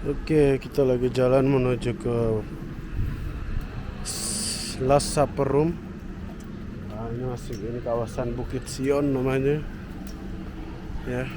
Oke, kita lagi jalan menuju ke Las Saperum. Nah, ini kawasan Bukit Sion namanya. Ya.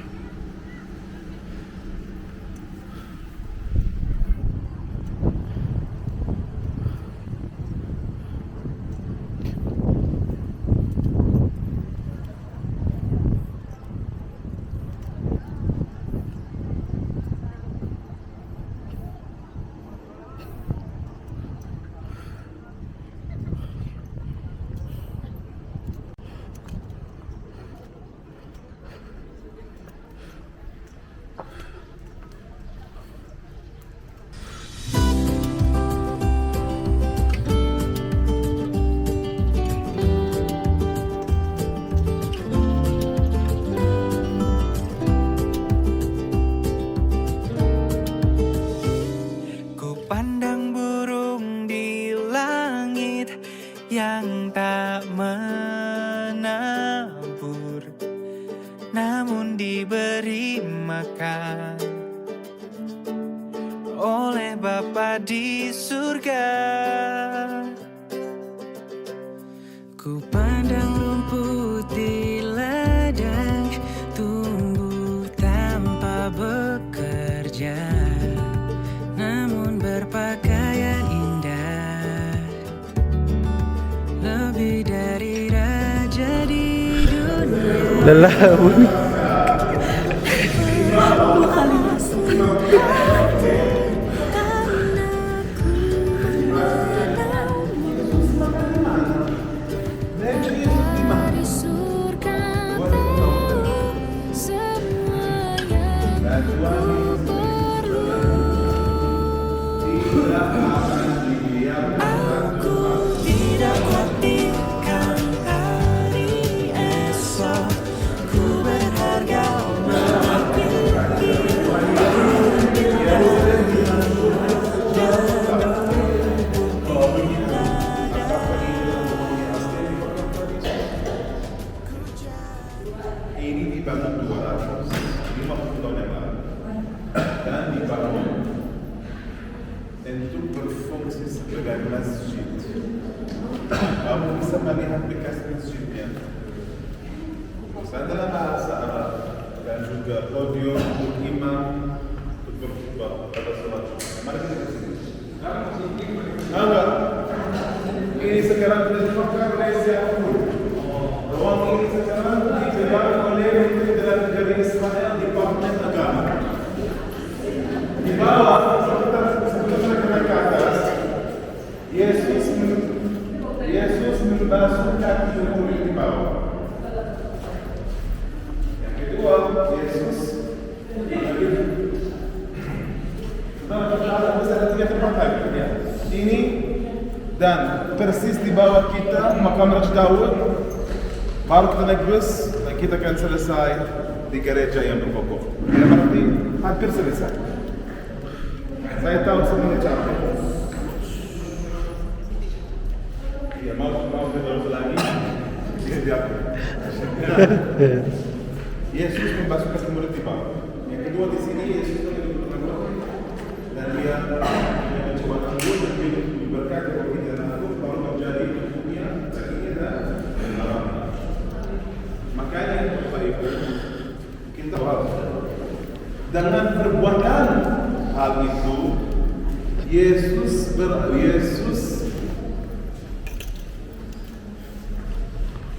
Pandang burung di langit yang tak menabur, namun diberi makan oleh Bapa di surga. Ku pandang rumput di ladang tumbuh tanpa bekerja, namun berpakaian indah, lebih dari raja di dunia. Lelaun. Dari surga tahu semua yang ku perlu. Aku tidak khawatirkan hari esok, ku berharga ini dibangun 250 tahun yang lalu dan dibangun untuk berfungsi sebagai masjid. Kamu bisa melihat bekas masjidnya. Adalah bahasa Arab dan juga podium untuk imam untuk berkhutbah pada sholat Jumat. Mari kita ke sini. Enggak. Ini sekarang sudah dipakai oleh siapapun. Ruang ini sekarang dipegang oleh Menteri Dalam Negeri Israel di Departemen Agama. Di bawah, sebelum kita ke atas, Yesus membasuh kaki murid di bawah. Yang kedua, Yesus ada 3 tempat lagi. Ini dan persis di bawah kita makam Raja Daud. Baru kita naik bus dan kita akan selesai di gereja yang berpokok. Ya, berarti hampir selesai. Saya tahu semuanya capek. Ya, mau kita lagi. Yesus membasuh kaki murid di bawah. Yang kedua di sini Yesus dan dia mencoba tangguh dan diberkati oleh Roh Kudus baru menjadi dunia dagingnya dan malam. Makanya Bapak Ibu kita harus dengan perbuatan hal itu Yesus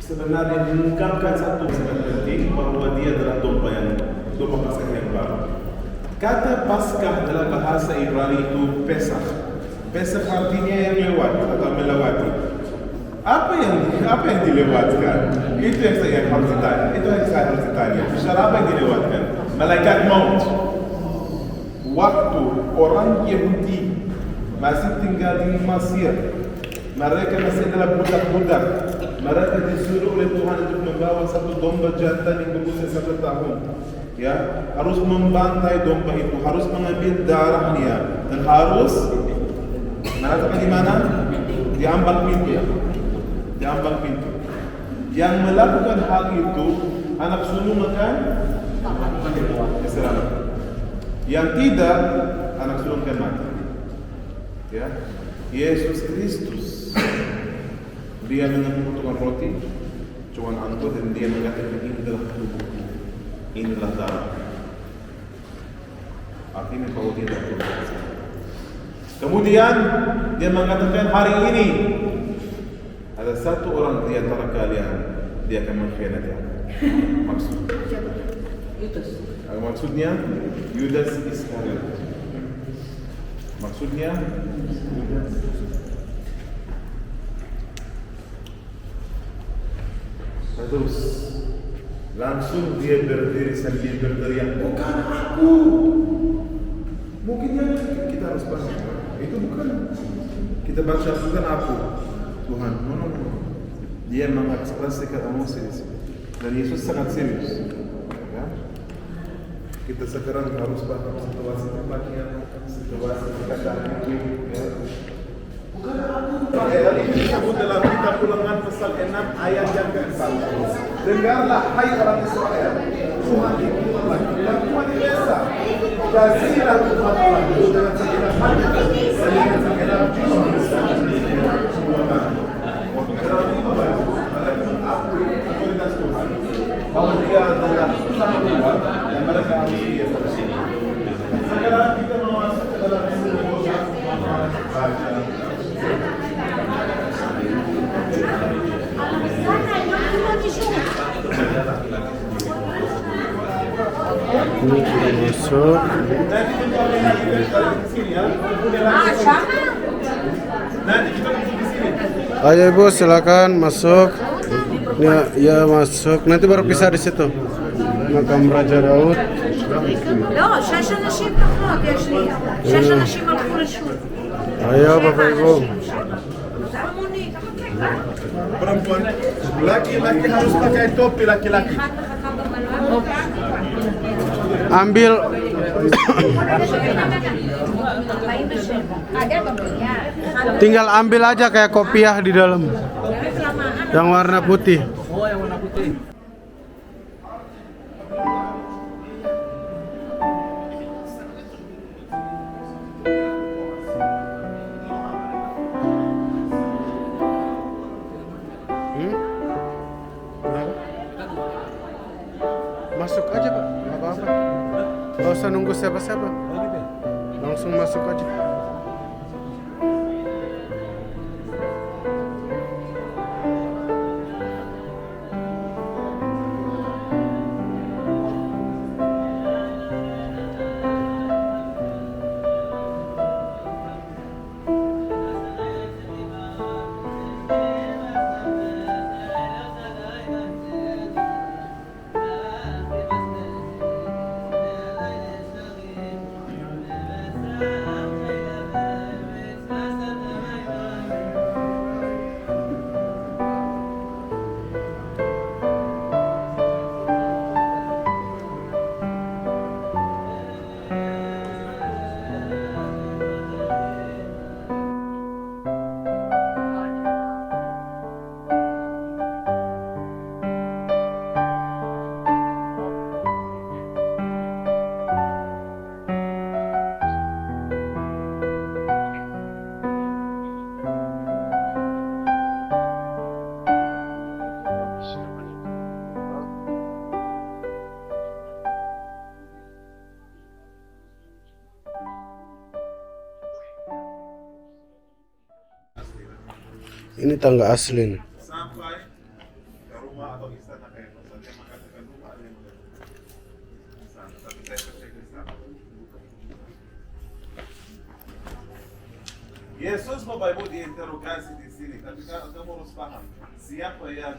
sebenarnya mengungkapkan satu sangat penting bahwa dia adalah domba Paskah yang baru. Kata Paskah dalam bahasa Ibrani itu Pesach. Pesach artinya yang lewat atau melewati. Apa yang dilewatkan? Itu yang saya harus tanya. Bicara apa yang dilewatkan? Malaikat maut. Waktu orang Yahudi masih tinggal di Mesir, mereka masih adalah budak-budak. Mereka disuruh oleh Tuhan untuk membawa satu domba jantan yang berusia 1 tahun. Ya, harus membantai domba itu, harus mengambil darahnya dan harus meletakkan di mana? Di ambang pintu. Di ambang pintu. Yang melakukan hal itu anak sulung akan diselamatkan. Yang tidak anak sulung kan mati. Ya, Yesus Kristus dia mengumpulkan roti, cuman anggur dan dia mengatakan inilah tubuhku, inilah darah. Artinya bahwa dia tak berdosa. Kemudian dia mengatakan hari ini ada satu orang di antara kalian dia akan mengkhianati aku. Maksudnya Yudas Iskariot. Maksudnya Yudas. Terus langsung dia berdiri sambil berteriak, bukan aku. Mungkin yang kita harus paham, itu bukan. Kita baca bukan aku, Tuhan. No. Dia mengekspresikan emosi di sini. Dan Yesus sangat serius. Ya? Kita sekarang harus paham situasi tempatnya, situasi perkataan itu. Ya. Bukan aku. Ayat ini disebut dalam kitab Ulangan pasal 6 ayat yang ke-4. Dengarlah hai orang Israel, Tuhan itu Allah, dan Tuhan Esa. Kasihlah Tuhan Allah dengan segenap hati, dengan segenap jiwa, dengan segenap otoritas Tuhan, bahwa dia adalah sama Tuhan dan mereka harus dia bersih. Sekarang kita masuk ke dalam sebuah baca. Ini kita masuk. Ayo Ibu silakan masuk. Ya masuk. Nanti baru pisah di situ. Makam Raja Daud. לא, 6 אנשים פחות, יש לי. 6 אנשים הלכו לשוק. Ayo Bapak Ibu. זה המוני. Perempuan, laki-laki harus pakai topi laki-laki. אחד מחכה במלון. Ambil 47. tinggal ambil aja kayak kopiah di dalam. Yang warna putih. Masuk aja Pak, nggak apa-apa. Nggak usah nunggu siapa-siapa. Langsung masuk aja. Ini tangga asli nih. Sampai ke rumah atau istana kayak Tuhan yang mengatakan rumah ada yang mengatakan istana, tapi saya percaya ke istana. Yesus Bapak Ibu diinterogasi di sini, tapi kamu harus paham siapa yang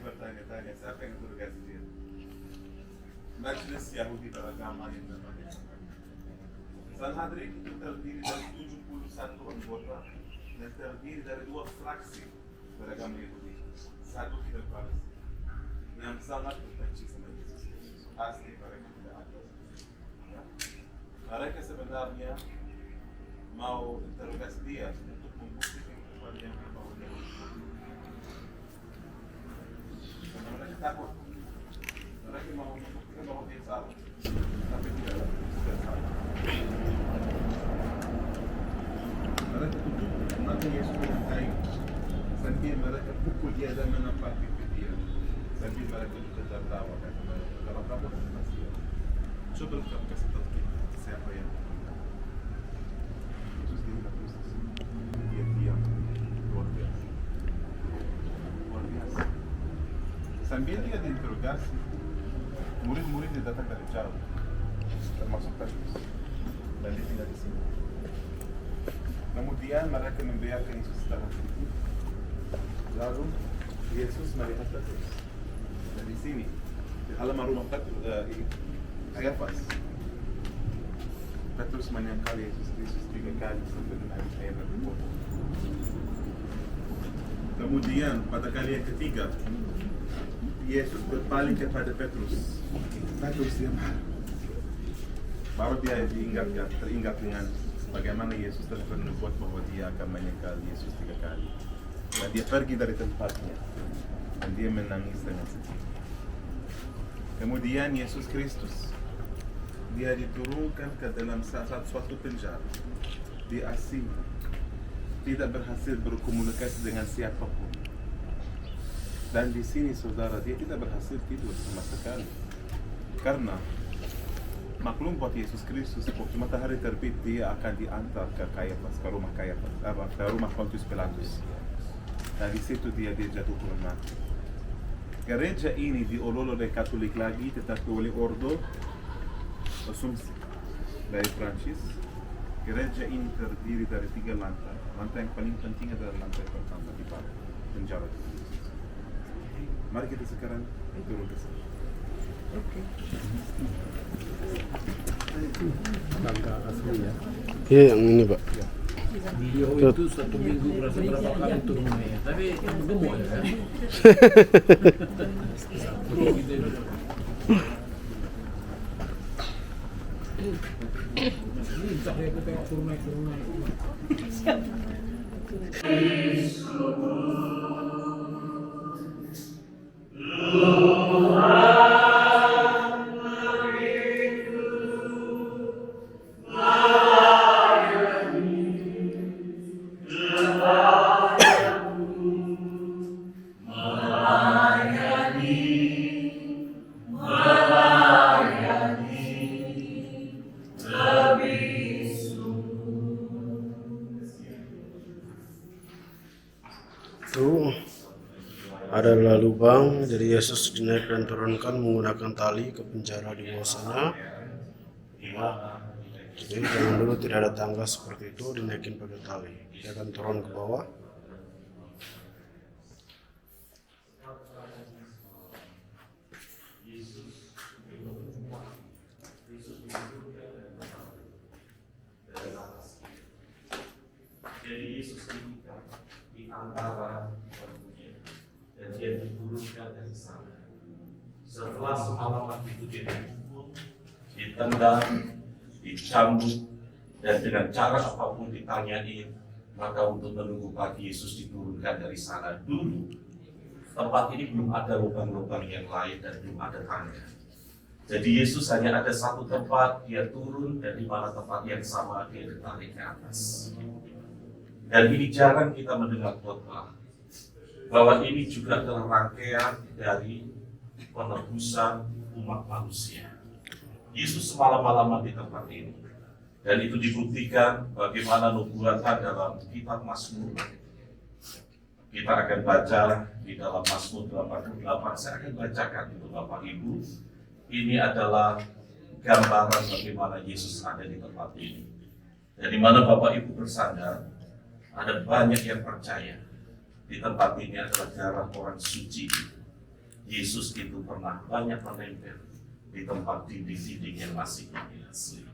bertanya-tanya, siapa yang interogasi dia. Majelis Yahudi beragama yang namanya Sanhedrin itu terdiri dari 71 anggota dan terdiri dari 2 fraksi beragama Yahudi. Satu tidak Farisi yang sangat benci sama Yesus. Asli mereka tidak adil. Ya. Mereka sebenarnya mau interogasi dia untuk membuktikan kepada yang bahwa dia karena mereka takut. Mereka mau membuktikan bahwa dia salah, tapi tidak. sambil mereka pukul dia dan menampak pipi dia, sambil mereka juga tertawa kata mereka, kalau kamu masih coba kamu kasih tahu kita siapa yang Yesus tidak terus dia diam luar biasa. Sambil dia diinterogasi, murid-muridnya datang dari jauh, termasuk Petrus, dan dia tinggal di sini. Kemudian mereka membiarkan Yesus datang ke situ. Lalu Yesus melihat Petrus dari sini, di halaman rumah Kayafas. Petrus menyangkal Yesus Kristus 3 kali sampai menangis air berbuah. Kemudian pada kali yang ketiga, Yesus berpaling kepada Petrus. Petrus dia marah. Baru dia teringat dengan bagaimana Yesus telah bernubuat bahwa dia akan menyangkal Yesus 3 kali. Dan dia pergi dari tempatnya dan dia menangis dengan sedih. Kemudian Yesus Kristus dia diturunkan ke dalam suatu penjara di asing, tidak berhasil berkomunikasi dengan siapapun. Dan di sini saudara dia tidak berhasil tidur sama sekali karena maklum buat Yesus Kristus waktu matahari terbit dia akan diantar ke Kayafas, ke rumah Pontius Pilatus. Dan di situ dia jatuh korban. Gereja ini diolah oleh Katolik lagi, tetapi oleh Ordo Assumpsi dari Prancis. Gereja ini terdiri dari 3 lantai. Lantai yang paling penting adalah lantai pertama di bawah penjara. Mari kita sekarang turun ke sana. Tangga asli ya. Iya yang ini Pak. Beliau itu 1 minggu berasa berapa kali turunnya, tapi yang gemuk ya kan. Gitu ya. Ini saya ketengok turun naik. Itu adalah lubang, jadi Yesus dinaik dan turunkan menggunakan tali ke penjara di bawah sana. Ya. Jadi zaman dulu tidak ada tangga seperti itu, dinaikin pakai tali. Dia akan turun ke bawah. Jadi Yesus di antara dunia dan dia diturunkan dari sana. Setelah semalaman itu dia dipukul, ditendang, dicambuk, dan dengan cara apapun ditanyain, maka untuk menunggu pagi Yesus diturunkan dari sana. Dulu tempat ini belum ada lubang-lubang yang lain dan belum ada tangga. Jadi Yesus hanya ada satu tempat, dia turun, dan di mana tempat yang sama dia ditarik ke atas. Dan ini jarang kita mendengar khotbah bahwa ini juga adalah rangkaian dari penebusan umat manusia. Yesus semalam-malaman di tempat ini. Dan itu dibuktikan bagaimana nubuatan dalam kitab Mazmur. Kita akan baca di dalam Mazmur 88, saya akan bacakan untuk Bapak Ibu. Ini adalah gambaran bagaimana Yesus ada di tempat ini. Dan di mana Bapak Ibu bersandar, ada banyak yang percaya di tempat ini adalah darah orang suci. Yesus itu pernah banyak menempel di tempat dinding-dinding yang masih asli.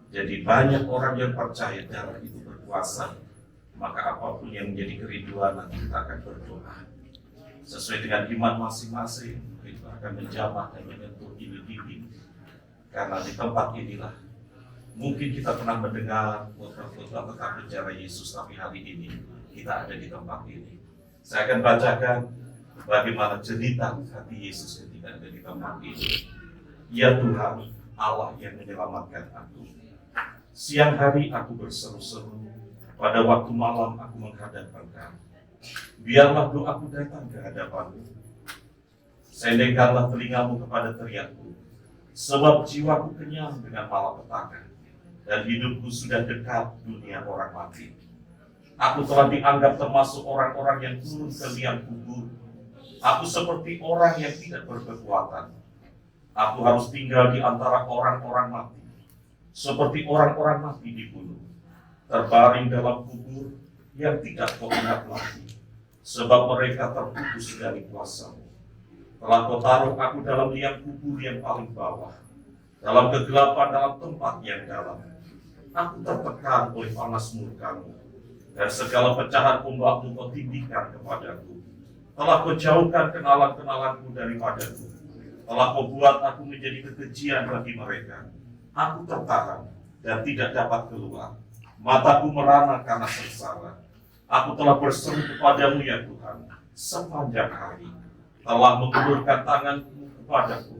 Jadi banyak orang yang percaya darah itu berkuasa, maka apapun yang menjadi kerinduan nanti kita akan berdoa. Sesuai dengan iman masing-masing, kita akan menjamah dan menyentuh ini dinding. Karena di tempat inilah mungkin kita pernah mendengar khotbah tentang penjara Yesus, tapi hari ini kita ada di tempat ini. Saya akan bacakan bagaimana cerita hati Yesus ketika ada di tempat ini. Ya Tuhan, Allah yang menyelamatkan aku. Siang hari aku berseru-seru, pada waktu malam aku menghadap Engkau. biarlah doaku datang ke hadapanmu. Sendengkanlah telingamu kepada teriakku, sebab jiwaku kenyang dengan malapetaka, dan hidupku sudah dekat dunia orang mati. Aku telah dianggap termasuk orang-orang yang turun ke liang kubur. Aku seperti orang yang tidak berkekuatan. Aku harus tinggal di antara orang-orang mati, seperti orang-orang mati dibunuh, terbaring dalam kubur yang tidak kau ingat lagi, sebab mereka terputus dari kuasa-Mu. Telah kau taruh aku dalam liang kubur yang paling bawah, dalam kegelapan dalam tempat yang dalam. Aku tertekan oleh panas murka-Mu, dan segala pecahan ombak-Mu kau tindihkan kepadaku. Telah kau jauhkan kenalan-kenalanku daripadaku. Telah kau buat aku menjadi kekejian bagi mereka. Aku tertahan dan tidak dapat keluar. Mataku merana karena sengsara. Aku telah berseru kepadamu ya Tuhan sepanjang hari. Telah mengulurkan tanganmu kepadaku.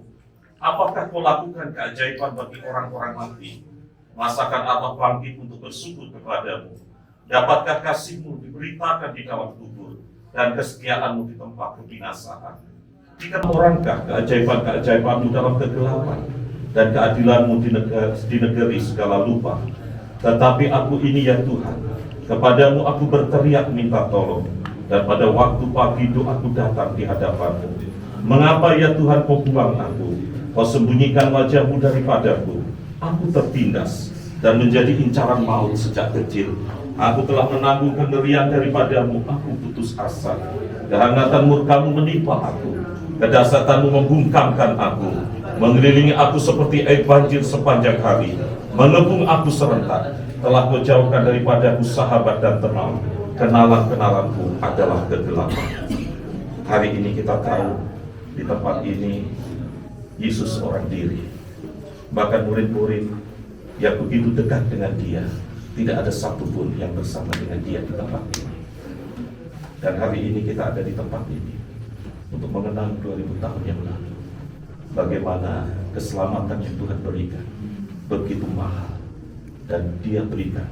Apakah kau lakukan keajaiban bagi orang-orang mati? Masakan Allah bangkit untuk bersyukur kepadamu? Dapatkah kasih-Mu diberitakan di dalam kubur dan kesetiaan-Mu di tempat kebinasaan? Jika orangkah keajaiban-keajaiban-Mu dalam kegelapan dan keadilan-Mu di negeri segala lupa? Tetapi aku ini ya Tuhan, kepadamu aku berteriak minta tolong, dan pada waktu pagi doaku datang di hadapan-Mu. Mengapa ya Tuhan kau buang aku? Kau sembunyikan wajah-Mu daripadaku. Aku tertindas dan menjadi incaran maut sejak kecil. Aku telah menanggung kengerian daripadamu. Aku putus asa. Kehangatan murka-Mu menimpa aku. Kedasatanmu membungkamkan aku, mengelilingi aku seperti air banjir sepanjang hari, mengepung aku serentak. Telah kau jauhkan daripadaku sahabat dan teman. Kenalan-kenalanku adalah kegelapan. Hari ini kita tahu di tempat ini Yesus seorang diri. Bahkan murid-murid yang begitu dekat dengan Dia, tidak ada satupun yang bersama dengan Dia di tempat ini. Dan hari ini kita ada di tempat ini untuk mengenang 2000 tahun yang lalu, bagaimana keselamatan yang Tuhan berikan begitu mahal dan Dia berikan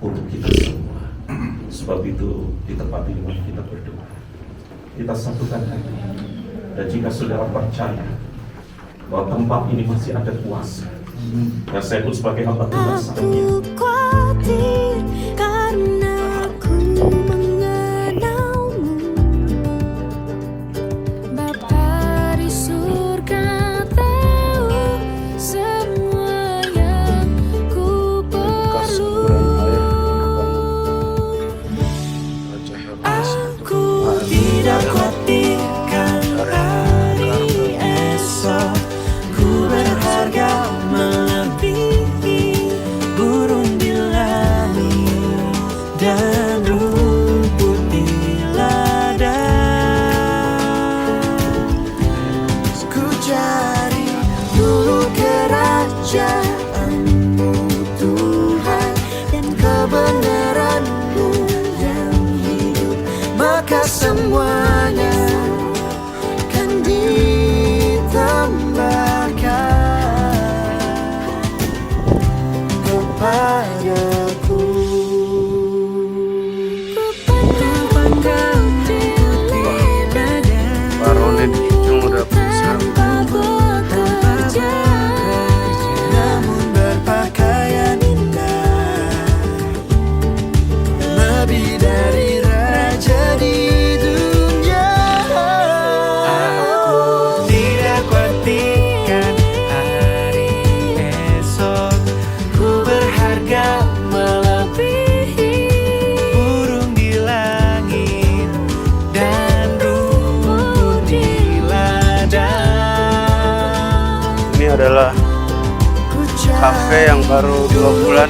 untuk kita semua. Sebab itu di tempat ini mari kita berdoa, kita satukan hati, dan jika saudara percaya bahwa tempat ini masih ada kuasa, yang saya pun sebagai hamba Tuhan saatnya. Aku khawatir karena aku mengenalmu, Bapa di surga tahu semua yang ku perlu. Aku tidak khawatirkan hari esok. Ku berharga melebihi burung di langit dan rumput di ladang. Ku cari dulu kerajaan-Mu Tuhan, dan kebenaran-Mu yang hidup, maka semuanya kan ditambahkan kepadaku. Ku pandang putih nada, Barone di ujung udah bisa. Tanpa bekerja, namun berpakaian indah, lebih dari raja di dunia. Aku tidak khawatirkan hari esok. Ku berharga melebihi burung di langit dan rumput di ladang. Ini adalah kafe yang baru 2 bulan.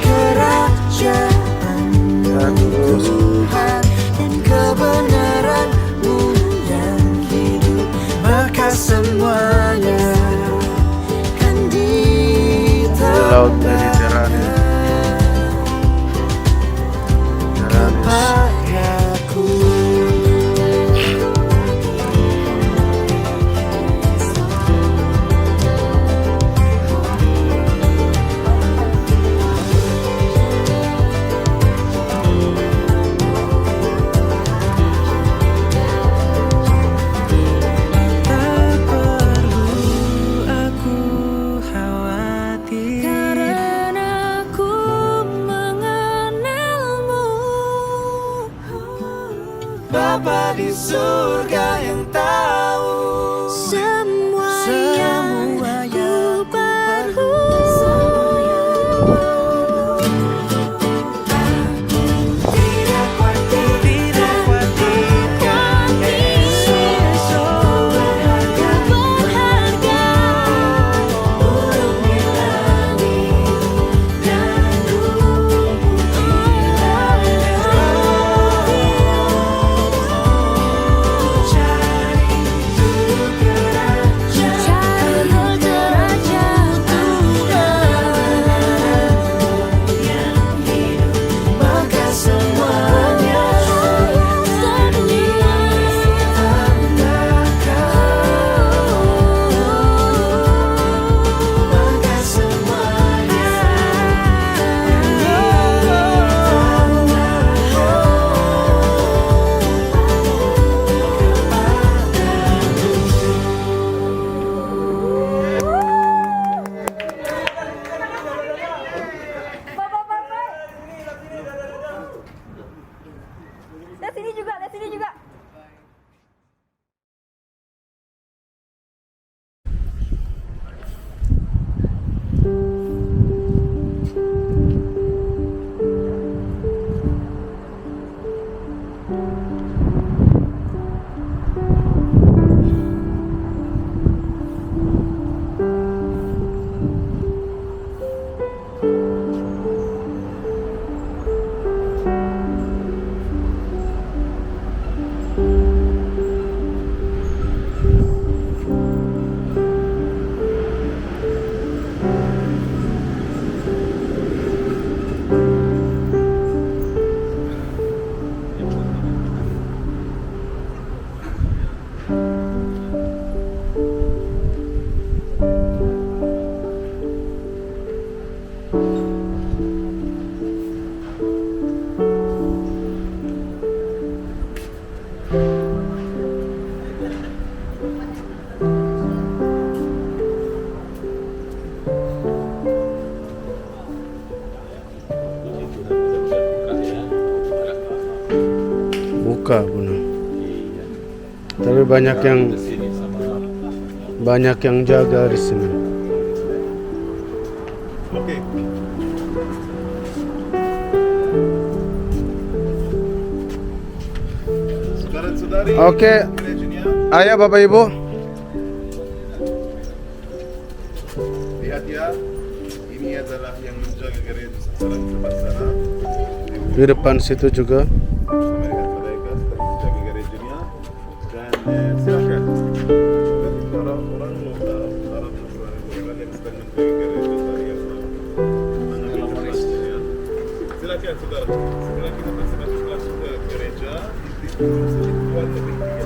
Ya, terus Tuhan dan kebenaran-Mu yang hidup, maka semuanya kan di laut Mediterania. kepadaku. surga yang tahu Semua yang yang ku perlu. tidak khawatirkan esok berharga burung di langit dan rumput di ladang. Cari tujuh kerajaan yang hidup, maka semuanya maka semuanya Lihat sini juga, lihat sini juga. Buka Bunda. Tapi banyak yang jaga di sini. Oke. Saudara-saudari, Oke. gerejanya, Ayah Bapak Ibu, lihat ya, ini adalah yang menjaga gereja secara tepat sana. di depan situ juga. Mereka sedang menjaga gerejanya dan silakan. Bagi orang-orang lokal, para pelayan lokal yang sedang menjaga gereja tadi yang mengambil tempatnya. Silakan saudara, segera kita masuk langsung ke gereja di spiritual lebih tinggi.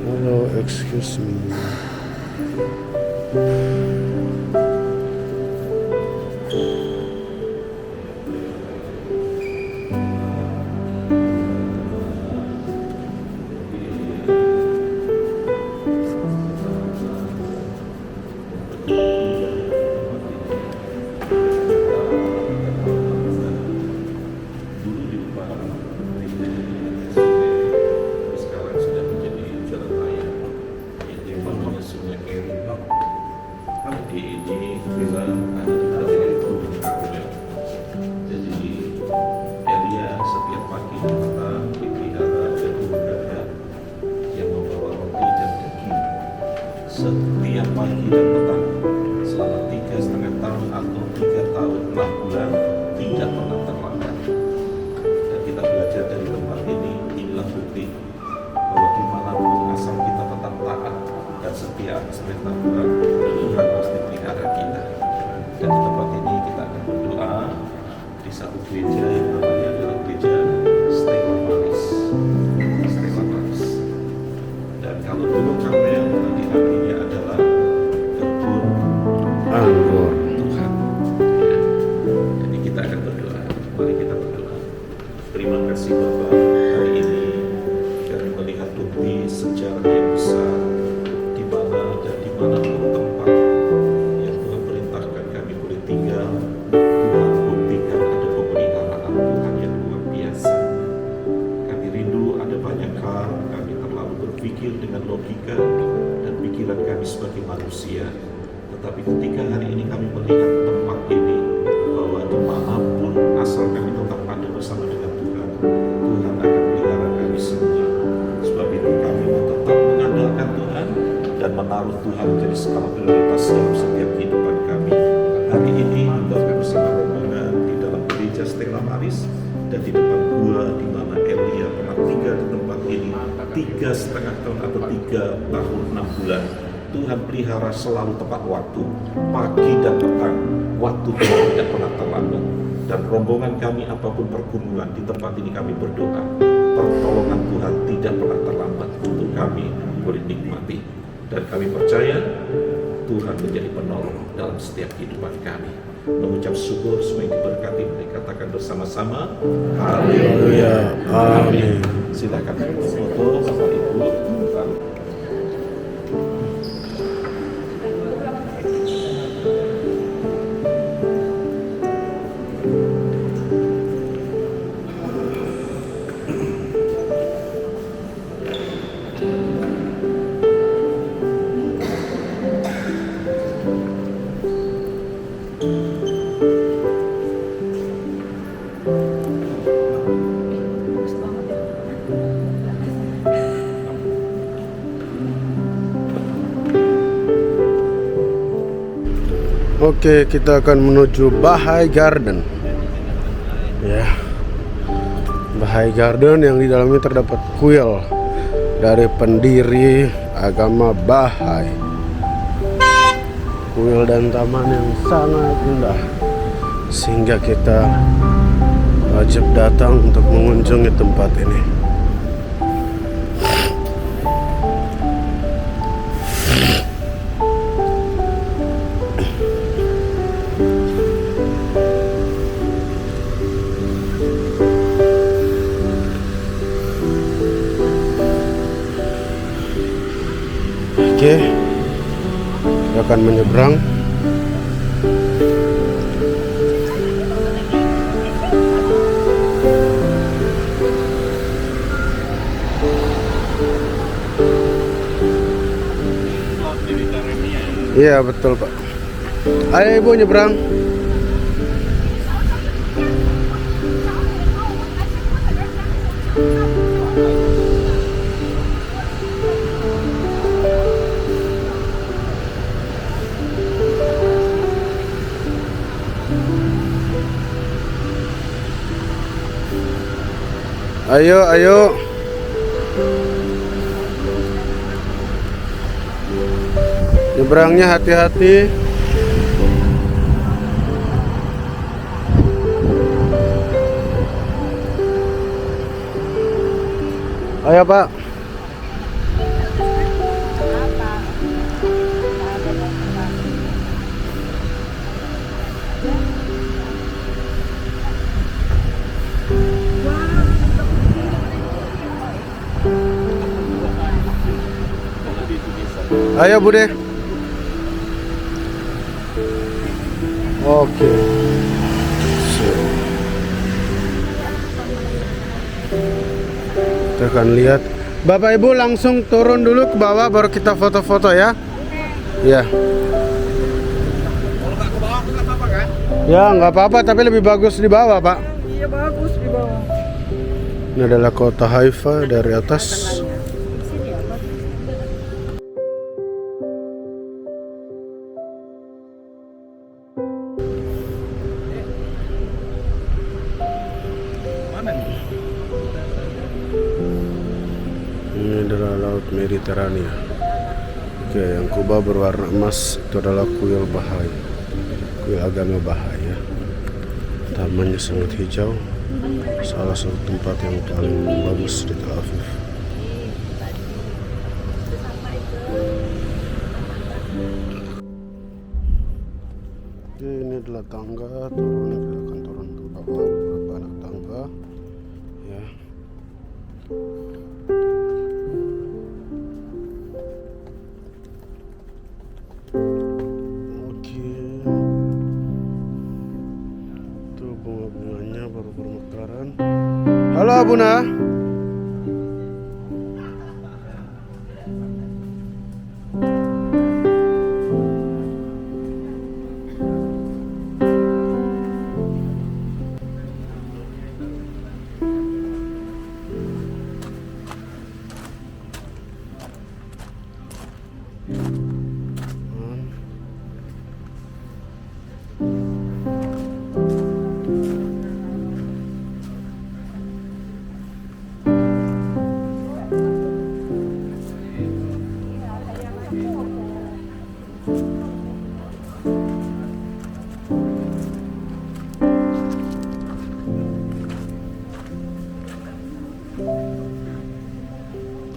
Hello, excuse me. Sekarang sudah menjadi jalan raya, yaitu namanya Sungai Kerubang. Di ini kita ada di dari Gunung Karmel. Jadi Elia setiap pagi kita dipelihara dari udara yang membawa roti dan daging. Setiap pagi dan petang selama 3,5 tahun atau 3 tahun 6 bulan tidak pernah terlambat. Dan kita belajar dari tempat ini perintah Tuhan, Tuhan pasti pelihara kita. Dan di tempat ini kita akan berdoa di satu gereja yang namanya adalah gereja Stella Maris. Stella Maris. Dan kalau dulu Karmel, nanti artinya adalah kebun anggur. Tuhan. Jadi kita akan berdoa. Mari kita berdoa. Terima kasih Bapak hari ini kami melihat bukti sejarah yang besar di mana dan di mana pun tempat yang Tuhan perintahkan kami boleh tinggal. Tuhan buktikan ada pemeliharaan Tuhan yang luar biasa. Kami rindu ada banyak hal kami terlalu berpikir dengan logika dan pikiran kami sebagai manusia. Tetapi ketika hari ini kami melihat tempat ini, bahwa dimanapun asal kami tetap ada bersama dengan Tuhan, Tuhan akan pelihara kami semua. Sebab itu kami tetap mengandalkan Tuhan dan menaruh Tuhan menjadi skala prioritas dalam setiap kehidupan kami. Hari ini Bapak bersama rombongan di dalam gereja Stella Maris dan di depan gua di mana Elia pernah tinggal di tempat ini 3,5 tahun atau 3 tahun 6 bulan. Tuhan pelihara selalu tepat waktu, pagi dan petang. Waktu Tuhan tidak pernah terlambat. Dan rombongan kami apapun pergumulan di tempat ini kami berdoa, pertolongan Tuhan tidak pernah terlambat untuk kami boleh nikmati. Dan kami percaya Tuhan menjadi penolong dalam setiap kehidupan kami. Mengucap syukur semua yang diberkati, mari katakan bersama-sama, haleluya, amin. Silakan foto Bapak Ibu. Oke, kita akan menuju Bahai Garden. Ya, Bahai Garden yang di dalamnya terdapat kuil dari pendiri agama Bahai. Kuil dan taman yang sangat indah, sehingga kita wajib datang untuk mengunjungi tempat ini. Oke, kita akan menyeberang. Iya betul Pak. Ayo Ibu nyebrang. Ayo, ayo. Nyebrangnya hati-hati. Ayo Pak. Ayo Bude. Oke. Kita akan lihat. Bapak Ibu langsung turun dulu ke bawah baru kita foto-foto ya. Ya. Kalau nggak ke bawah nggak apa-apa kan? Ya nggak apa-apa tapi lebih bagus di bawah Pak. Iya bagus di bawah. Ini adalah kota Haifa dari atas. Ini adalah Laut Mediterania. Oke, yang kubah berwarna emas itu adalah kuil Bahai, kuil agama Bahai ya. Tamannya sangat hijau, salah satu tempat yang paling bagus di Tel Aviv. Oke, ini adalah tangga turun, kita akan turun ke bawah, beberapa anak tangga ya. Oke, tuh bunga-bunganya baru bermekaran. Halo Abuna.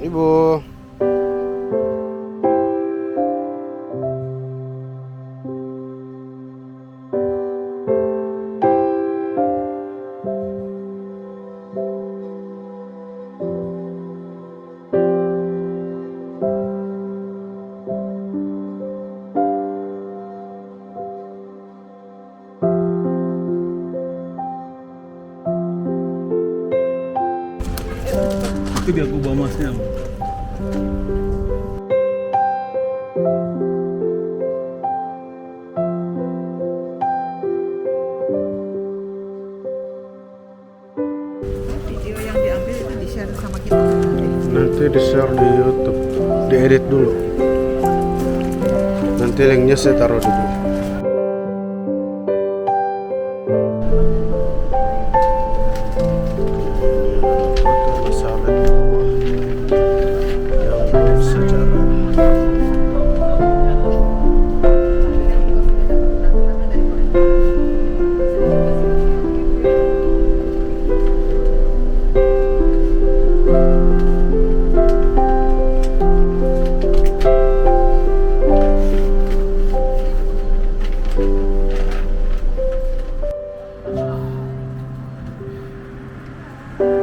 Ibu. Itu dia kubah emasnya. Video yang diambil itu di-share sama kita. Nanti di-share di YouTube, diedit dulu. Nanti linknya saya taruh dulu.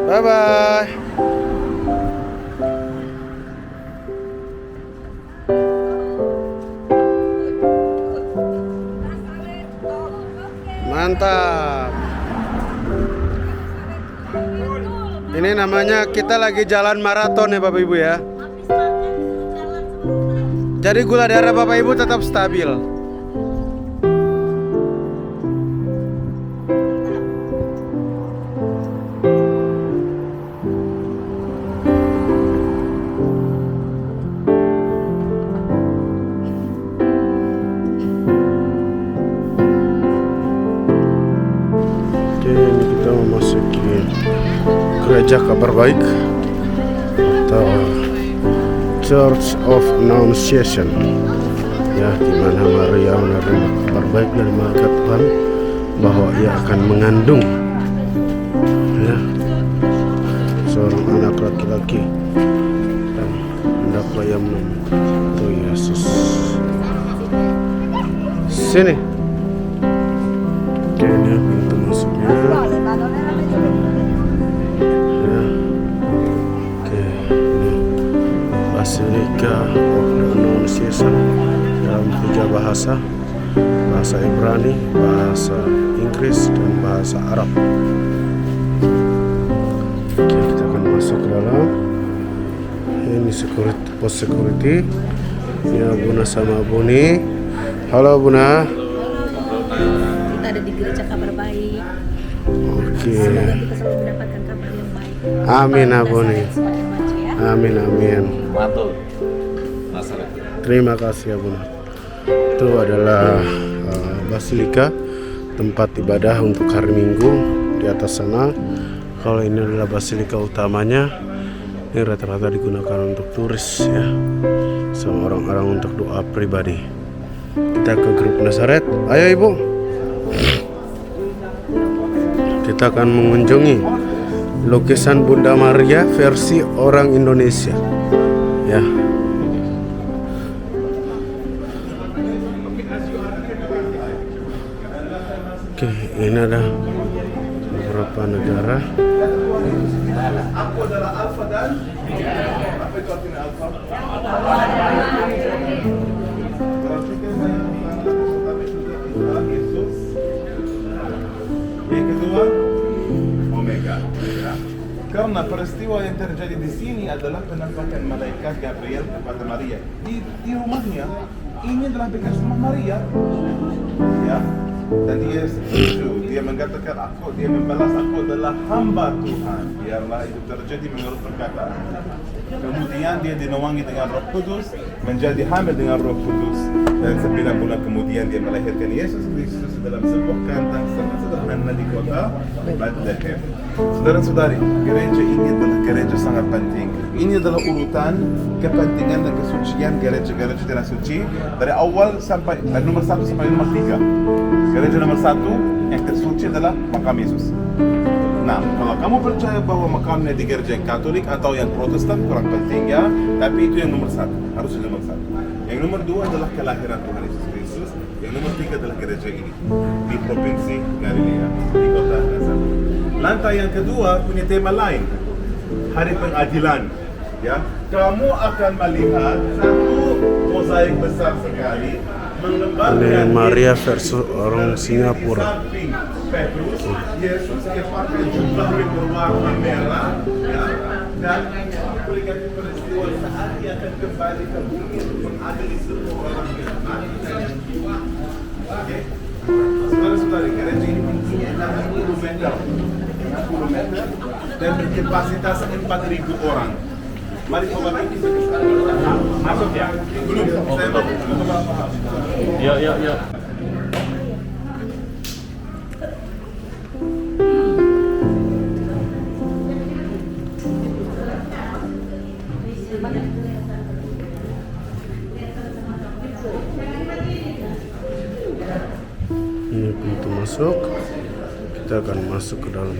Bye bye. Mantap. Ini namanya kita lagi jalan maraton ya Bapak Ibu ya. Jadi gula darah Bapak Ibu tetap stabil. Ini kita memasuki gereja kabar baik atau Church of Annunciation ya, di mana Maria menerima kabar baik dari malaikat Tuhan bahwa ia akan mengandung ya seorang anak laki-laki dan hendaklah ia menantu Yesus. Sini. Oke, ini pintu masuknya ya. Oke, ini Basilika of the Annunciation dalam 3 bahasa, bahasa Ibrani, bahasa Inggris, dan bahasa Arab. Oke, kita akan masuk ke dalam. Ini security, pos security. Ini Abuna sama Buni. Halo Buna. Kita ada di gereja kabar baik. Oke. Semoga kita selalu mendapatkan kabar yang baik. Amin Doa Abuni. kita semakin maju ya. Amin amin. Mantul. Nasaret. Terima kasih Abuna. Itu adalah Basilika, tempat ibadah untuk hari Minggu di atas sana. Kalau ini adalah Basilika utamanya, ini rata-rata digunakan untuk turis ya. sama orang-orang untuk doa pribadi. Kita ke grup Nazaret. Ayo Ibu. Kita akan mengunjungi lukisan Bunda Maria versi orang Indonesia. Ya. Oke, ini ada beberapa negara. Aku adalah Alfa dan apa itu artinya Alfa? Yesus. Yang kedua, Omega. Ya. Karena peristiwa yang terjadi di sini adalah penampakan malaikat Gabriel kepada Maria di rumahnya. Ini adalah bekas rumah Maria. Ya. Dan dia setuju, dia mengatakan dia membalas aku adalah hamba Tuhan. Biarlah itu terjadi menurut perkataan. Kemudian dia dinawangi dengan Roh Kudus, menjadi hamil dengan Roh Kudus, dan 9 bulan kemudian dia melahirkan Yesus Kristus dalam sebuah kandang sangat sederhana di kota Bethlehem. Saudara-saudari, gereja ini adalah gereja sangat penting. Ini adalah urutan kepentingan dan kesucian gereja-gereja Tanah Suci dari awal sampai nomor 1 sampai nomor 3. Gereja nomor 1 yang tersuci adalah makam Yesus. Nah, kalau kamu percaya bahwa makamnya di gereja yang Katolik atau yang Protestan kurang penting ya, tapi itu yang nomor 1, harus yang nomor 1. Yang nomor 2 adalah kelahiran Tuhan Yesus Kristus. Yang nomor 3 adalah gereja ini di provinsi Galilea, di kota Nazaret. Lantai yang kedua punya tema lain, Hari Pengadilan. Ya, kamu akan melihat satu mozaik besar sekali. Ini Maria versi orang Singapura. Petrus, Yesus yang pakai jubah yang berwarna merah, ya, dan memperlihatkan peristiwa saat dia akan kembali ke bumi untuk mengadili semua orang yang mati dan jiwa. Oke, saudara-saudari, gereja ini tingginya 60 meter, dan berkapasitas 4.000 orang. Mari coba kita masuk ya. Belum, saya mau. Ya. Ini pintu masuk. Kita akan masuk ke dalam.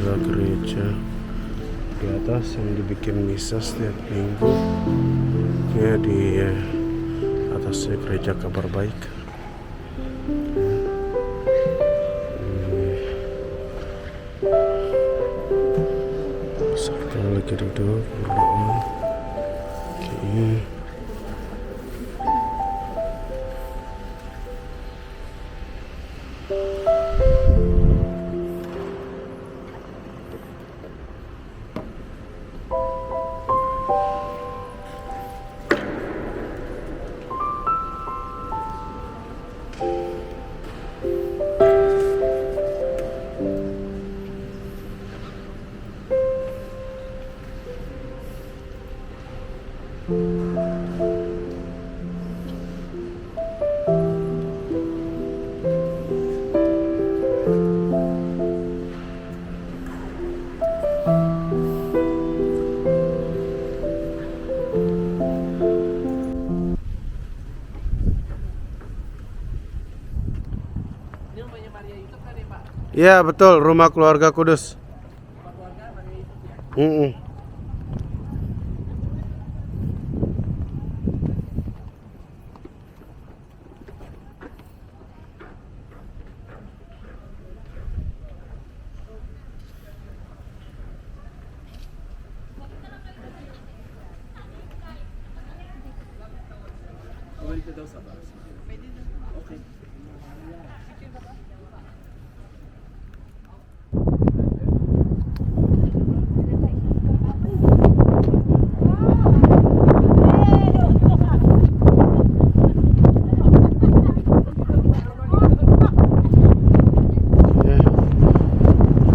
ada gereja di atas yang dibikin misa setiap minggu. Kayak di atasnya gereja Kabar Baik. Kita lagi duduk berdoa. Oke. Iya betul, rumah keluarga Kudus.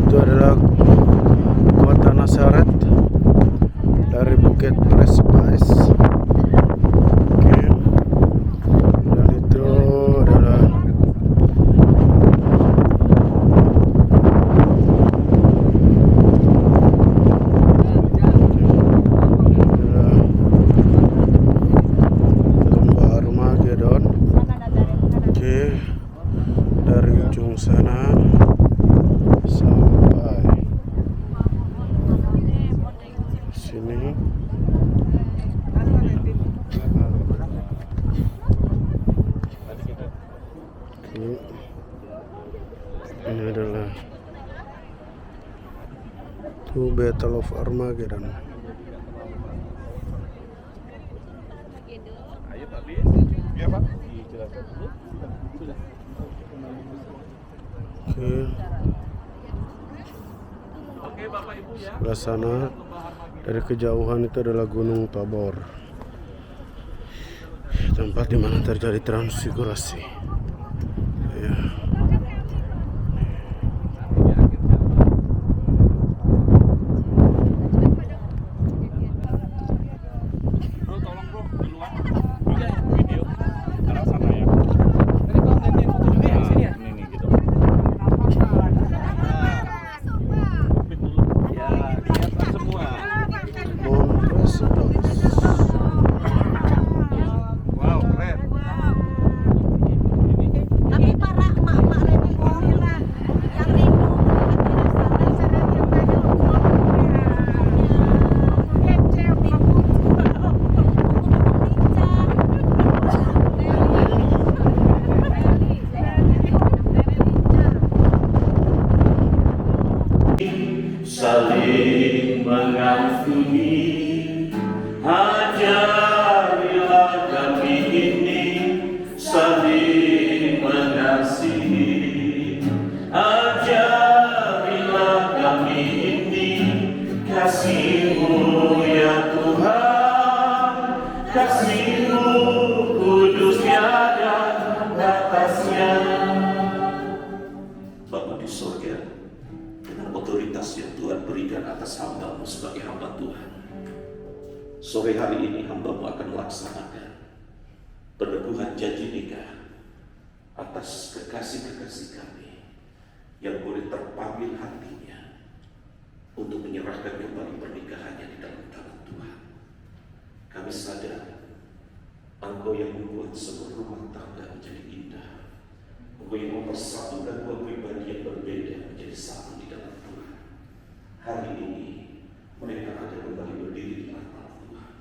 Itu adalah kota Nazaret dari Bukit Presbais. Oke. Dan itu adalah lembah Armageddon. Oke. Dari ujung sana sampai sini. Oke. Ini adalah Battle of Armageddon. Oke. Sebelah sana dari kejauhan itu adalah Gunung Tabor, tempat di mana terjadi transfigurasi. Ya. Tapi para emak-emak Reni lah yang rindu saling mengagumi, ajarilah kami ini saling mengasihi, ajarilah kami ini kasih-Mu ya Tuhan, kasih-Mu kudus tiada batasnya. Bapa di surga, dengan otoritas yang Tuhan berikan atas hamba-Mu sebagai hamba Tuhan, sore hari ini hamba-Mu akan melaksanakan peneguhan janji nikah atas kekasih-kekasih kami yang boleh terpanggil hatinya untuk menyerahkan kembali pernikahannya di dalam tangan Tuhan. Kami sadar Engkau yang membuat sebuah rumah tangga menjadi indah, Engkau yang mempersatukan dua pribadi yang berbeda menjadi satu di dalam Tuhan. hari ini mereka ada kembali berdiri di hadapan Tuhan,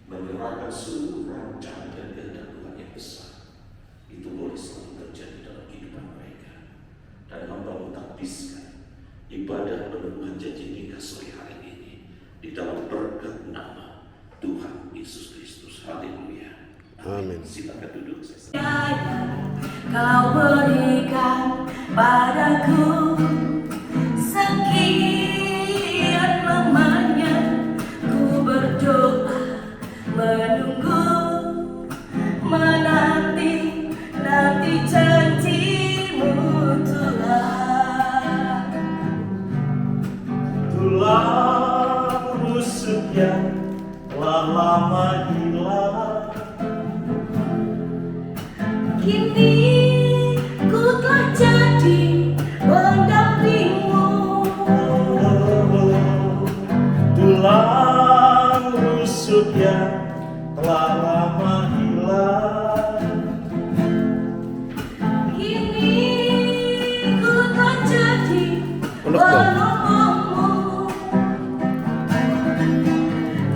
menyerahkan seluruh rancangan dan kehendak Tuhan yang besar. Itu boleh selalu terjadi dalam kehidupan mereka. Dan hamba mentakbiskan ibadah pemenuhan janji nikah sore hari ini di dalam berkat nama Tuhan Yesus Kristus. Haleluya. Amin. Silakan duduk. Kau berikan padaku sekian lamanya ku berdoa menunggu menanti janjimu Tuhan. Tulang rusuk yang telah lama hilang, Kini ku telah jadi pendampingmu. tulang rusuk yang telah lama hilang, Kini ku telah jadi Peluk dong. penolongmu.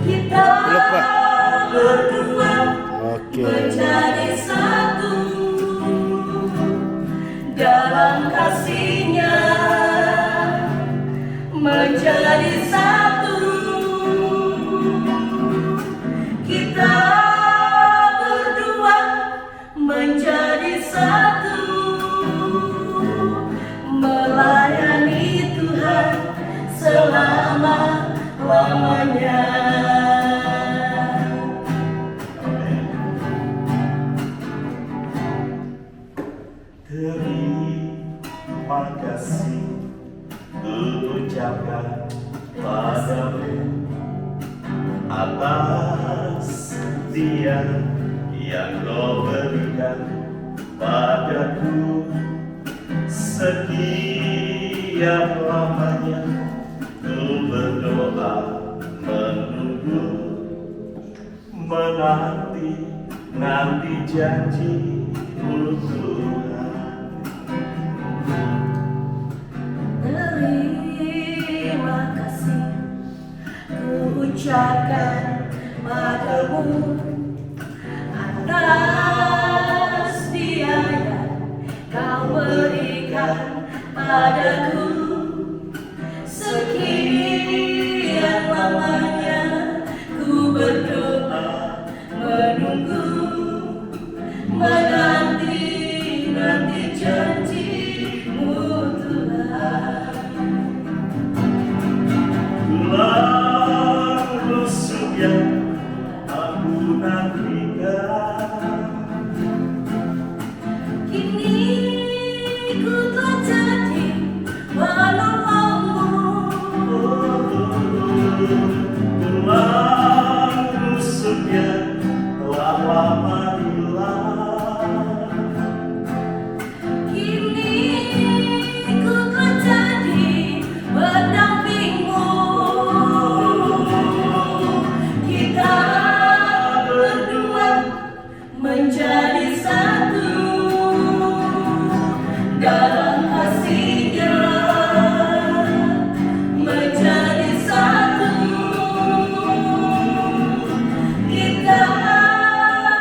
Kita Peluk, Pak. berdua Oke. menjadi satu dalam kasih-Nya, menjadi satu. Kita berdua menjadi satu, melayani Tuhan selama-lamanya. terima kasih ku ucapkan padamu atas dia yang kau berikan padaku. Sekian lamanya ku berdoa menunggu menanti janji-Mu Tuhan. Terima kasih ku ucapkan padamu atas dia yang kau berikan padaku. Sekian lamanya ku berdoa menunggu menanti janji-Mu Tuhan. Tulang rusuk yang aku nantikan, Kini ku telah jadi penolongmu. tulang rusuk yang telah lama hilang, Kini ku telah jadi pendampingmu. Kita berdua menjadi satu dalam kasih-Nya, menjadi satu. Kita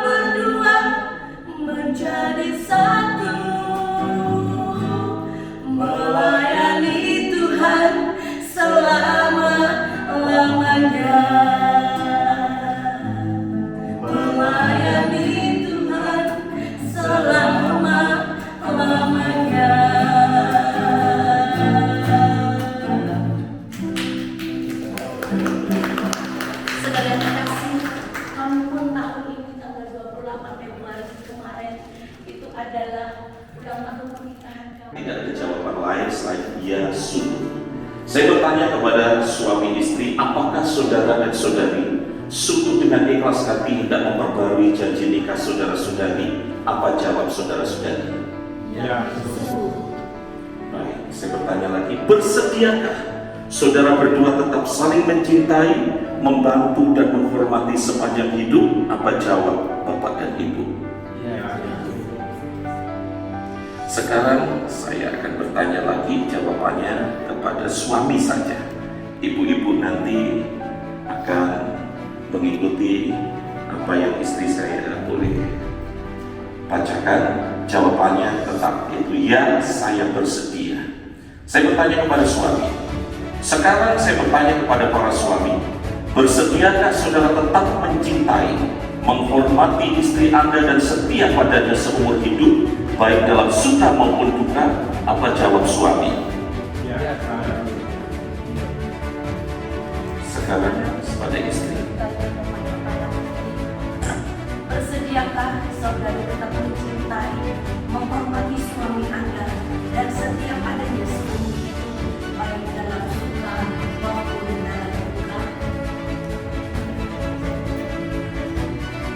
berdua menjadi satu, melayani Tuhan selama-lamanya. Melayani Tuhan selama-lamanya. Saudara terkasih, kami pun tahun ini tanggal 28 Februari kemarin itu adalah ulang tahun pernikahan kami. Tidak ada jawaban lain selain ya sungguh. Saya bertanya kepada suami istri, apakah saudara dan saudari sungguh dengan ikhlas hati hendak memperbarui janji nikah saudara-saudari? Apa jawab saudara-saudari? Ya. Baik, saya bertanya lagi, bersediakah saudara berdua tetap saling mencintai, membantu dan menghormati sepanjang hidup? Apa jawab Bapak dan Ibu? Sekarang saya akan bertanya lagi jawabannya kepada suami saja. ibu-ibu nanti akan mengikuti apa yang istri saya boleh bacakan. Jawabannya tetap itu ya, saya bersedia. Saya bertanya kepada suami. Sekarang saya bertanya kepada para suami, bersediakah saudara tetap mencintai, menghormati istri Anda dan setia padanya seumur hidup, baik dalam suka maupun duka? Apa jawab suami? Sekarang kepada istri. Bersediakah saudara tetap mencintai, menghormati suami Anda dan setia padanya seumur hidup, baik dalam suka maupun dalam duka?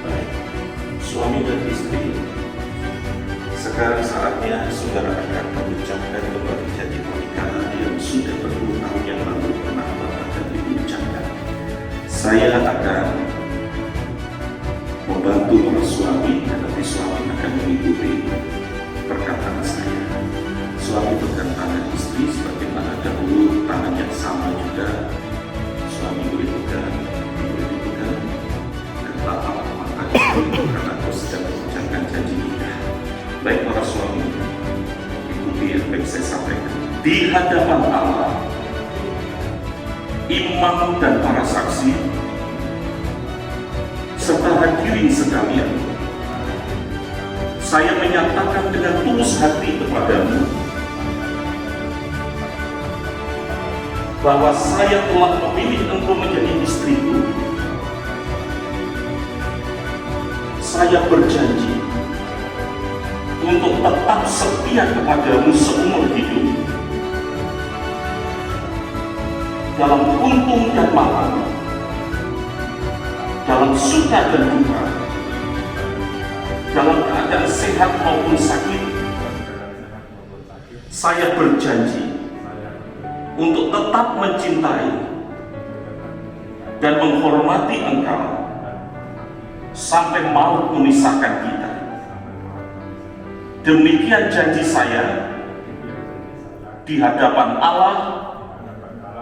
Baik, suami dan istri, sekarang saatnya saudara akan mengucapkan kembali janji pernikahan yang sudah bertahun yang lalu pernah Bapak dan Ibu ucapkan. Saya akan membantu para suami, tetapi suami akan mengikuti perkataan saya. Suami pegang tangan istri sebagaimana dahulu tangan yang sama juga. Suami boleh pegang, boleh dipegang, dan tatap mata istri karena kau sedang mengucapkan janji nikah. Baik para suami, ikuti apa yang saya sampaikan. Di hadapan Allah, imam dan para saksi, serta hadirin sekalian, saya menyatakan dengan tulus hati kepadamu bahwa saya telah memilih engkau menjadi istriku. Saya berjanji untuk tetap setia kepadamu seumur hidup, dalam untung dan malang, dalam suka dan duka, dalam keadaan sehat maupun sakit. Saya berjanji untuk tetap mencintai dan menghormati engkau sampai maut memisahkan kita. Demikian janji saya di hadapan Allah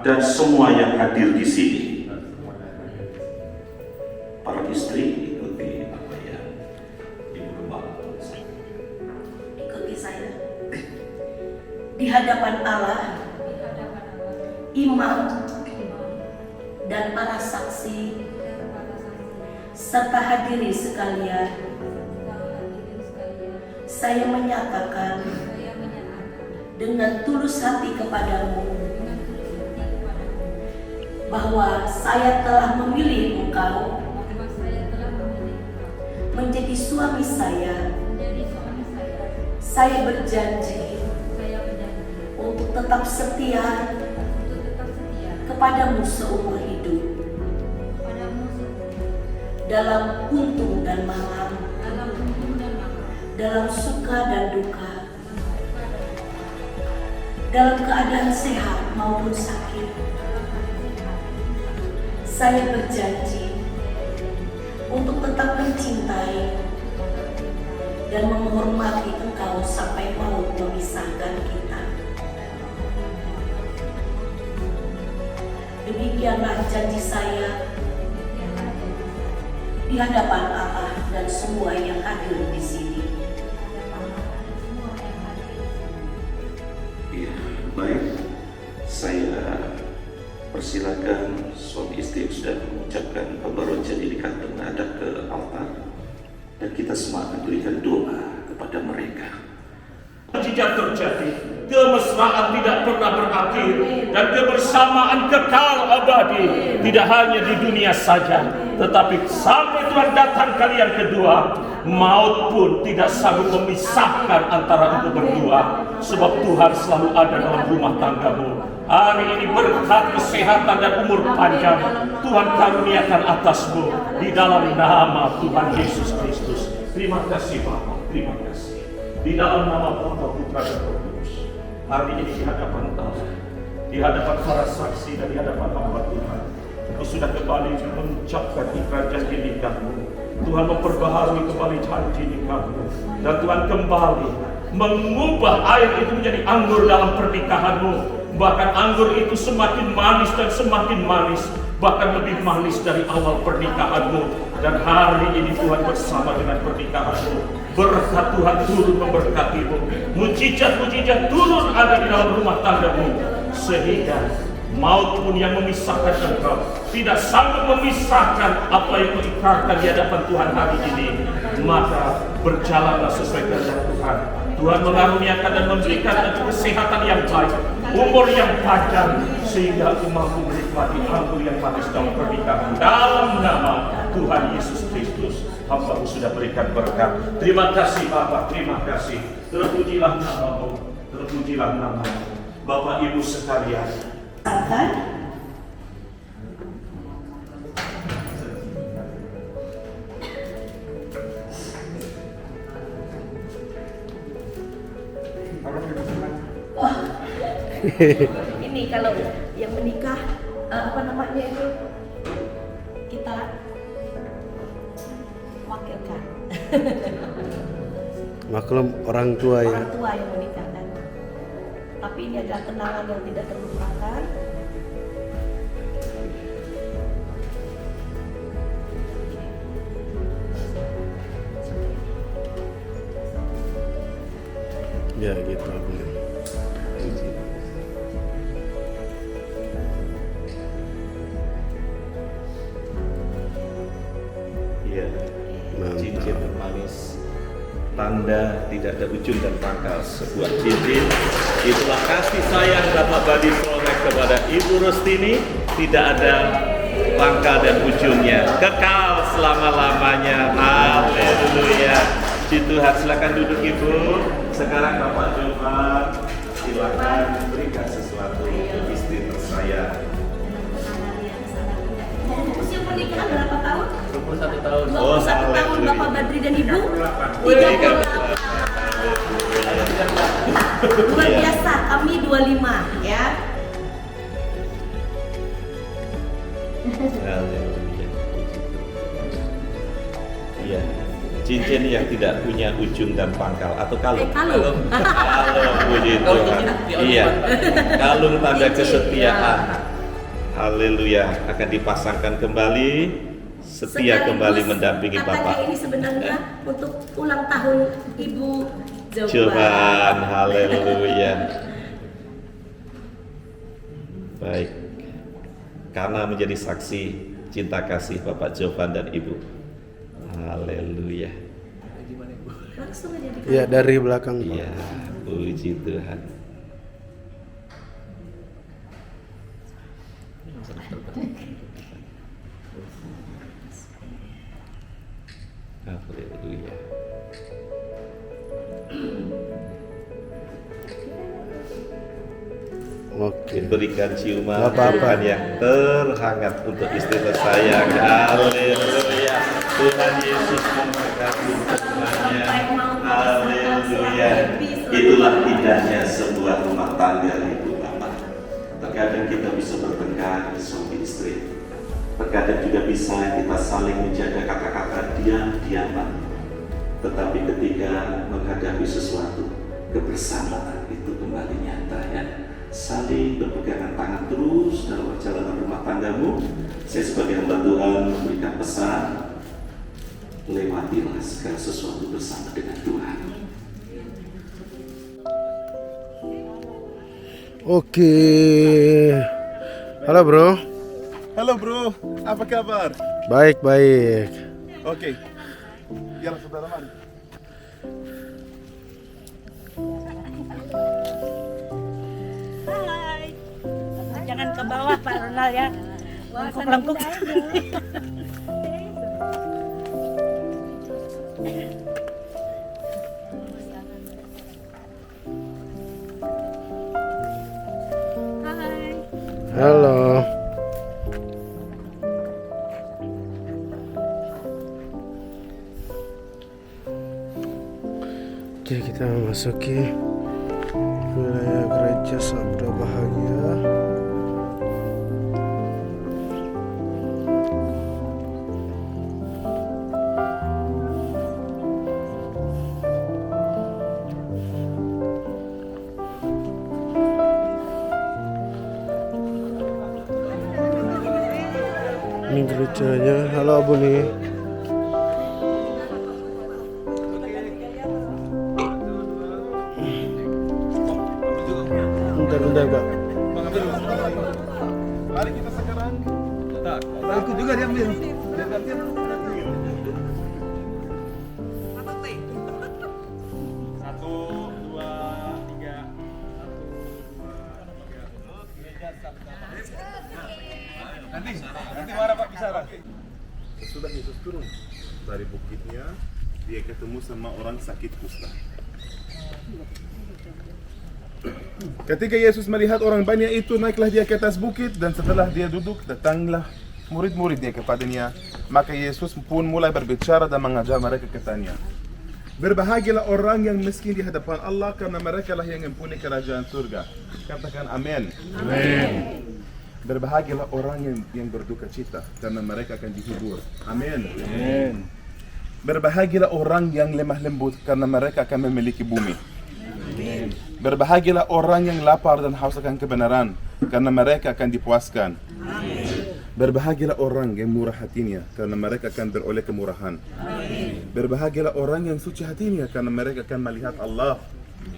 dan semua yang hadir di sini. Para istri, ikuti apa yang Ibu Gembala. Ikuti saya. Di hadapan Allah, imam dan para saksi serta hadirin sekalian, saya menyatakan dengan tulus hati kepadamu bahwa saya telah memilih engkau menjadi suami saya. Saya berjanji untuk tetap setia kepadamu seumur hidup, dalam untung dan malang, dalam suka dan duka, dalam keadaan sehat maupun sakit. Saya berjanji untuk tetap mencintai dan menghormati engkau sampai maut memisahkan kita. Demikianlah janji saya di hadapan Allah dan semua yang hadir di sini. Ya, baik. Saya persilakan suami istri yang sudah mengucapkan pembaruan janji nikah menghadap ke altar, dan kita semua akan berikan doa kepada mereka. Jika terjadi, kemesraan tidak pernah berakhir dan kebersamaan kekal abadi, tidak hanya di dunia saja, tetapi sampai Tuhan datang kali yang kedua, maut pun tidak sanggup memisahkan antara engkau berdua, sebab Tuhan selalu ada dalam rumah tanggamu. Hari ini berkat kesehatan dan umur panjang Tuhan karuniakan atasmu di dalam nama Tuhan Yesus Kristus. Terima kasih Bapa, terima kasih. Di dalam nama Bapa, Putra dan Roh Kudus, hari ini di hadapan Allah, di hadapan para saksi dan di hadapan hamba Tuhan, Kau sudah kembali mengucapkan ikrar janji nikahmu. Tuhan memperbaharui kembali janji nikahmu, dan Tuhan kembali mengubah air itu menjadi anggur dalam pernikahanmu. Bahkan anggur itu semakin manis dan semakin manis, bahkan lebih manis dari awal pernikahanmu. Dan hari ini Tuhan bersama dengan pernikahanmu. Berkat Tuhan turun memberkatimu. Mujizat-mujizat turun ada di dalam rumah tanggamu. Sehingga maut pun yang memisahkan engkau tidak sanggup memisahkan apa yang mengikrarkan di hadapan Tuhan hari ini. Maka berjalanlah sesuai kehendak Tuhan. Tuhan mengaruniakan dan memberikan engkau kesehatan yang baik, umur yang panjang, sehingga engkau mampu menikmati anggur yang manis dalam pernikahan. Dalam nama Tuhan Yesus Kristus, hamba-Mu sudah berikan berkat. Terima kasih Bapa, terima kasih. Terpujilah nama-Mu, terpujilah nama-Mu. Bapak Ibu sekalian, Akan ini kalau yang menikah apa namanya itu kita wakilkan Maklum orang tua ya. orang tua yang menikahkan. Tapi ini adalah kenangan yang tidak terlupakan. Ya gitu. Iya, Mantap. cincin manis, tanda tidak ada ujung dan pangkal sebuah cincin. Itulah kasih sayang Bapak Badi Solek kepada Ibu Rustini, tidak ada pangkal dan ujungnya, kekal selama-lamanya. Haleluya. Puji Tuhan, silakan duduk Ibu. Sekarang Bapak Jovan, silakan berikan sesuatu untuk istri tersayang. Usia pernikahan berapa tahun? 21 tahun. 21 tahun Bapak Badri dan Ibu? 38. Luar biasa, kami 25 ya. Haleluya. Iya, cincin yang tidak punya ujung dan pangkal atau kalung. Kalung. Kalung, puji Tuhan. Iya, kalung tanda kesetiaan. Haleluya, akan dipasangkan kembali, setia kembali Sekaligus mendampingi katanya Bapak. ini sebenarnya untuk ulang tahun Ibu Jovan, Jovan. haleluya. Baik, karena menjadi saksi cinta kasih Bapak Jovan dan Ibu. Haleluya. Langsung aja di Ya dari belakang Pak. Iya, puji Tuhan. Haleluya. Oke. Berikan ciuman Gak apa-apa. pelukan yang terhangat untuk istri tersayang. Haleluya. Tuhan Yesus memberkati semuanya. Haleluya. Itulah indahnya sebuah rumah tangga, Ibu Bapak. Terkadang kita bisa bertengkar suami istri. Terkadang juga bisa kita saling menjaga kata-kata diam-diaman. Tetapi ketika menghadapi sesuatu, kebersamaan itu kembali nyata ya. Saling berpegangan tangan terus dalam perjalanan rumah tanggamu. Saya sebagai hamba Tuhan memberikan pesan, lewatilah segala sesuatu bersama dengan Tuhan. Oke. Halo bro. Halo bro, apa kabar? Baik baik. Oke. Ya saudara mari. Hai. Jangan ke bawah Pak Ronald ya. Lengkuk-lengkuk. Hai. Halo. Oke kita memasuki wilayah gereja Sabda Bahagia. Ini gerejanya. Halo Abu nih. Bentar Kak. Mari kita sekarang. Ikut juga dia ambil. Satu, dua, tiga. Nanti marah Pak bicara. Sesudah Yesus turun dari bukitnya, dia ketemu sama orang sakit kusta. Ketika Yesus melihat orang banyak itu, naiklah dia ke atas bukit, dan setelah dia duduk, datanglah murid-muridnya kepadanya. Maka Yesus pun mulai berbicara dan mengajar mereka, katanya, berbahagialah orang yang miskin di hadapan Allah, karena mereka lah yang mempunyai kerajaan surga. Katakan amin. Amin. Berbahagialah orang yang berduka cita, karena mereka akan dihibur. Amin. Amin. Berbahagialah orang yang lemah lembut, karena mereka akan memiliki bumi. Amin. Berbahagialah orang yang lapar dan haus akan kebenaran, karena mereka akan dipuaskan. Amin. Berbahagialah orang yang murah hatinya, karena mereka akan beroleh kemurahan. Amin. Berbahagialah orang yang suci hatinya, karena mereka akan melihat Allah.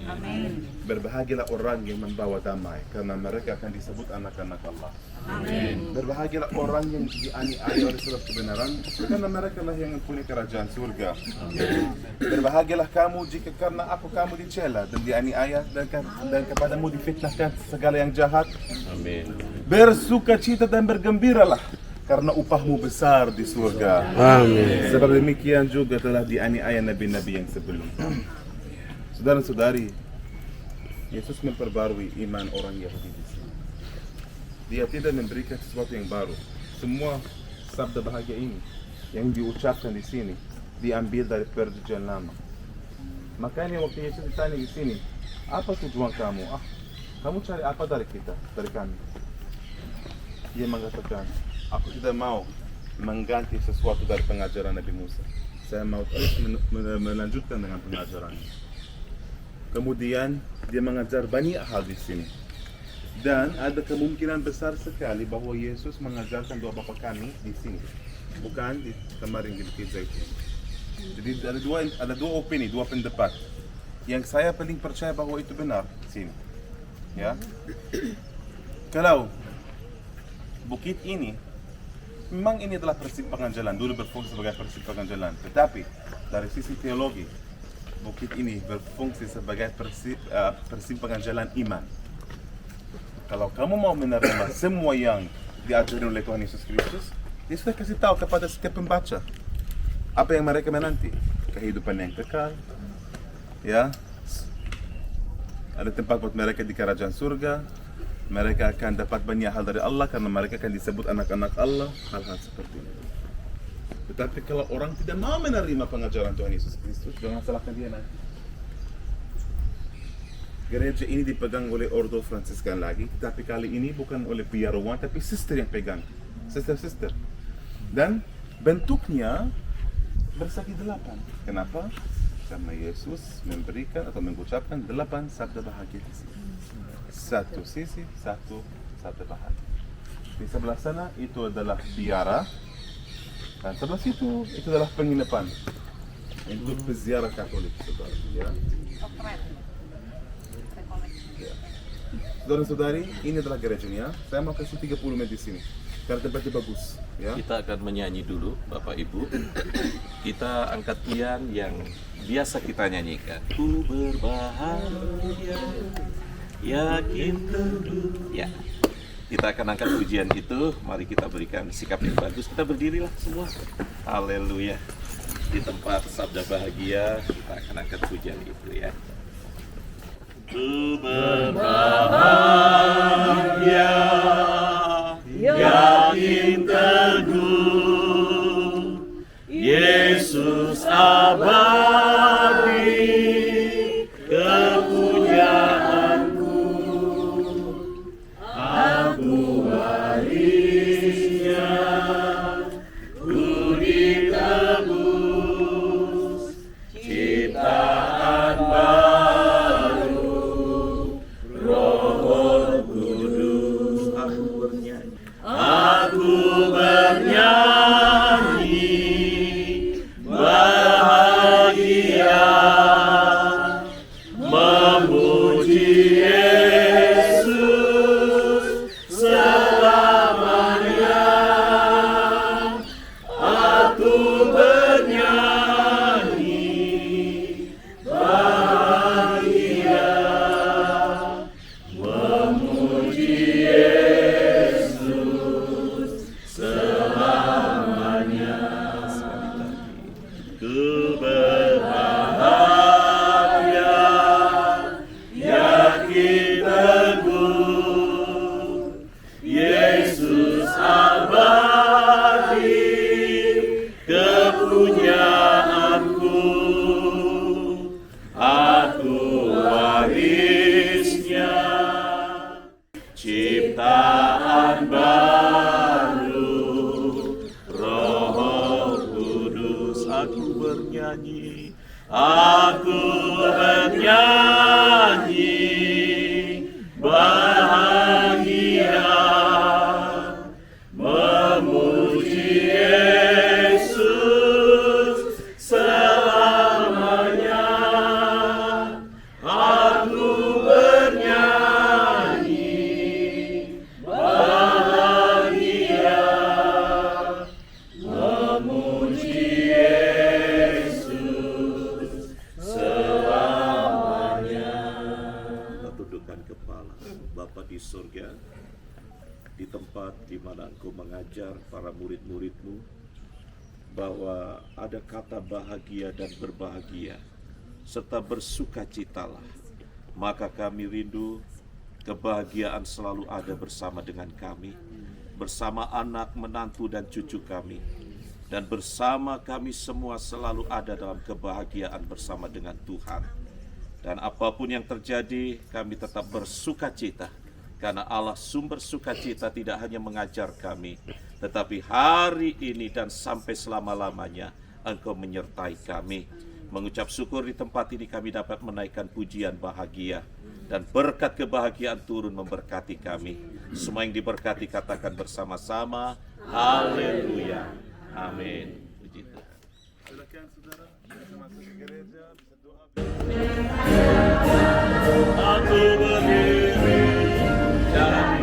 Amin. Berbahagialah orang yang membawa damai, karena mereka akan disebut anak-anak Allah. Amin. Berbahagialah orang yang dianiaya oleh sebab kebenaran, karena mereka lah yang mempunyai kerajaan surga. Amin. Berbahagialah kamu jika karena aku kamu dicela dan dianiaya dan kepadamu difitnahkan segala yang jahat. Amin. Bersukacita dan bergembiralah, karena upahmu besar di surga. Amin. Sebab demikian juga telah dianiaya nabi-nabi yang sebelum. Saudara-saudari, Yesus memperbarui iman orang Yahudi di sini. Dia tidak memberikan sesuatu yang baru. Semua sabda bahagia ini yang diucapkan di sini diambil dari perjanjian lama. Makanya waktu Yesus ditanya di sini, apa tujuan kamu? Kamu cari apa dari kita, dari kami? Dia mengatakan, aku tidak mau mengganti sesuatu dari pengajaran Nabi Musa. Saya mau terus melanjutkan dengan pengajarannya. Kemudian dia mengajar banyak hal di sini. Dan ada kemungkinan besar sekali bahwa Yesus mengajarkan doa Bapa Kami di sini, bukan di kemarin di Bukit Zaitun. Jadi ada dua opini, dua pendapat. Yang saya paling percaya bahwa itu benar di sini. Ya. Kalau bukit ini memang ini adalah persimpangan jalan, dulu berfungsi sebagai persimpangan jalan, tetapi dari sisi teologi bukit ini berfungsi sebagai persimpangan jalan iman. Kalau kamu mau menerima semua yang diajarkan oleh Tuhan Yesus Kristus, dia sudah kasih tahu kepada setiap pembaca apa yang mereka menanti, kehidupan yang kekal, ya, ada tempat buat mereka di kerajaan surga, mereka akan dapat banyak hal dari Allah karena mereka akan disebut anak-anak Allah, hal-hal seperti itu. Tetapi kalau orang tidak mau menerima pengajaran Tuhan Yesus Kristus, jangan salahkan dia nanti. Gereja ini dipegang oleh Ordo Fransiskan lagi, tapi kali ini bukan oleh biarawan, tapi sister yang pegang. Sister-sister. Dan bentuknya bersagi 8. Kenapa? Karena Yesus memberikan atau mengucapkan 8 sabda bahagia di sini. Satu sisi, satu sabda bahagia. Di sebelah sana itu adalah biara, dan sebelah situ itu adalah penginapan untuk peziarah Katolik, saudara. Ya. Saudara-saudari, ini adalah gerejanya. Saya mau kasih 30 menit di sini karena tempatnya bagus. Ya. Kita akan menyanyi dulu, Bapak Ibu. Kita angkat pian yang biasa kita nyanyikan. Ku berbahagia, yakin teduh. Ya. Kita akan angkat pujian itu. Mari kita berikan sikap yang bagus. Kita berdirilah semua. Haleluya. Di tempat sabda bahagia, kita akan angkat pujian itu ya. Ku berbahagia, yakin teguh, Yesus abadi, kepunyaanku, aku warisnya, ku ditebus, ciptaan baru, Roh Kudus, aku bernyanyi. Aku bernyanyi bahagia memuji Yesus selamanya. Aku bernyanyi bahagia memuji Yesus selamanya. Ku berbahagia, yakin teguh, Yesus abadi kepunyaanku. Aku warisnya, ciptaan baru, Roh Kudus. Aku bernyanyi, aku bernyanyi bahagia memuji Yesus selamanya. Aku bernyanyi bahagia memuji Yesus selamanya. Kita tundukkan kepala. Bapa di surga, di tempat di mana Engkau mengajar para murid-murid-Mu bahwa ada kata bahagia dan berbahagia serta bersukacitalah, maka kami rindu kebahagiaan selalu ada bersama dengan kami, bersama anak, menantu dan cucu kami, dan bersama kami semua selalu ada dalam kebahagiaan bersama dengan Tuhan. Dan apapun yang terjadi, kami tetap bersukacita, karena Allah sumber sukacita tidak hanya mengajar kami, tetapi hari ini dan sampai selama-lamanya Engkau menyertai kami. Mengucap syukur di tempat ini kami dapat menaikkan pujian bahagia, dan berkat kebahagiaan turun memberkati kami. Semua yang diberkati katakan bersama-sama, haleluya, amin. Puji Tuhan. Silakan saudara, bisa masuk ke gereja, bisa doa. Aku berdiri dan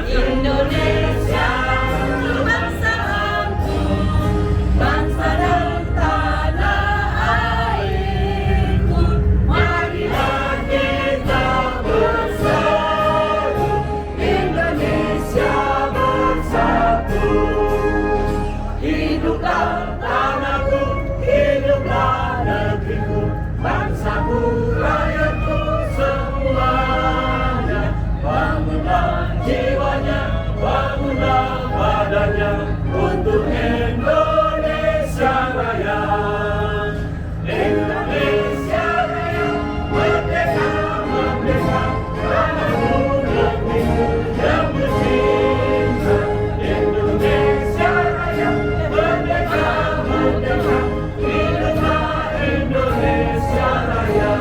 Indonesia, kebangsaanku, bangsa dan tanah airku. Marilah kita bersatu, Indonesia bersatu. Hiduplah tanahku, hiduplah negeriku, bangsaku, rakyatku semuanya. Bangunlah jiwanya, bangunlah badannya untuk Indonesia Raya. Indonesia Raya, merdeka, merdeka, tanahku, negeriku yang tercinta. Indonesia Raya, merdeka, merdeka, hiduplah Indonesia Raya.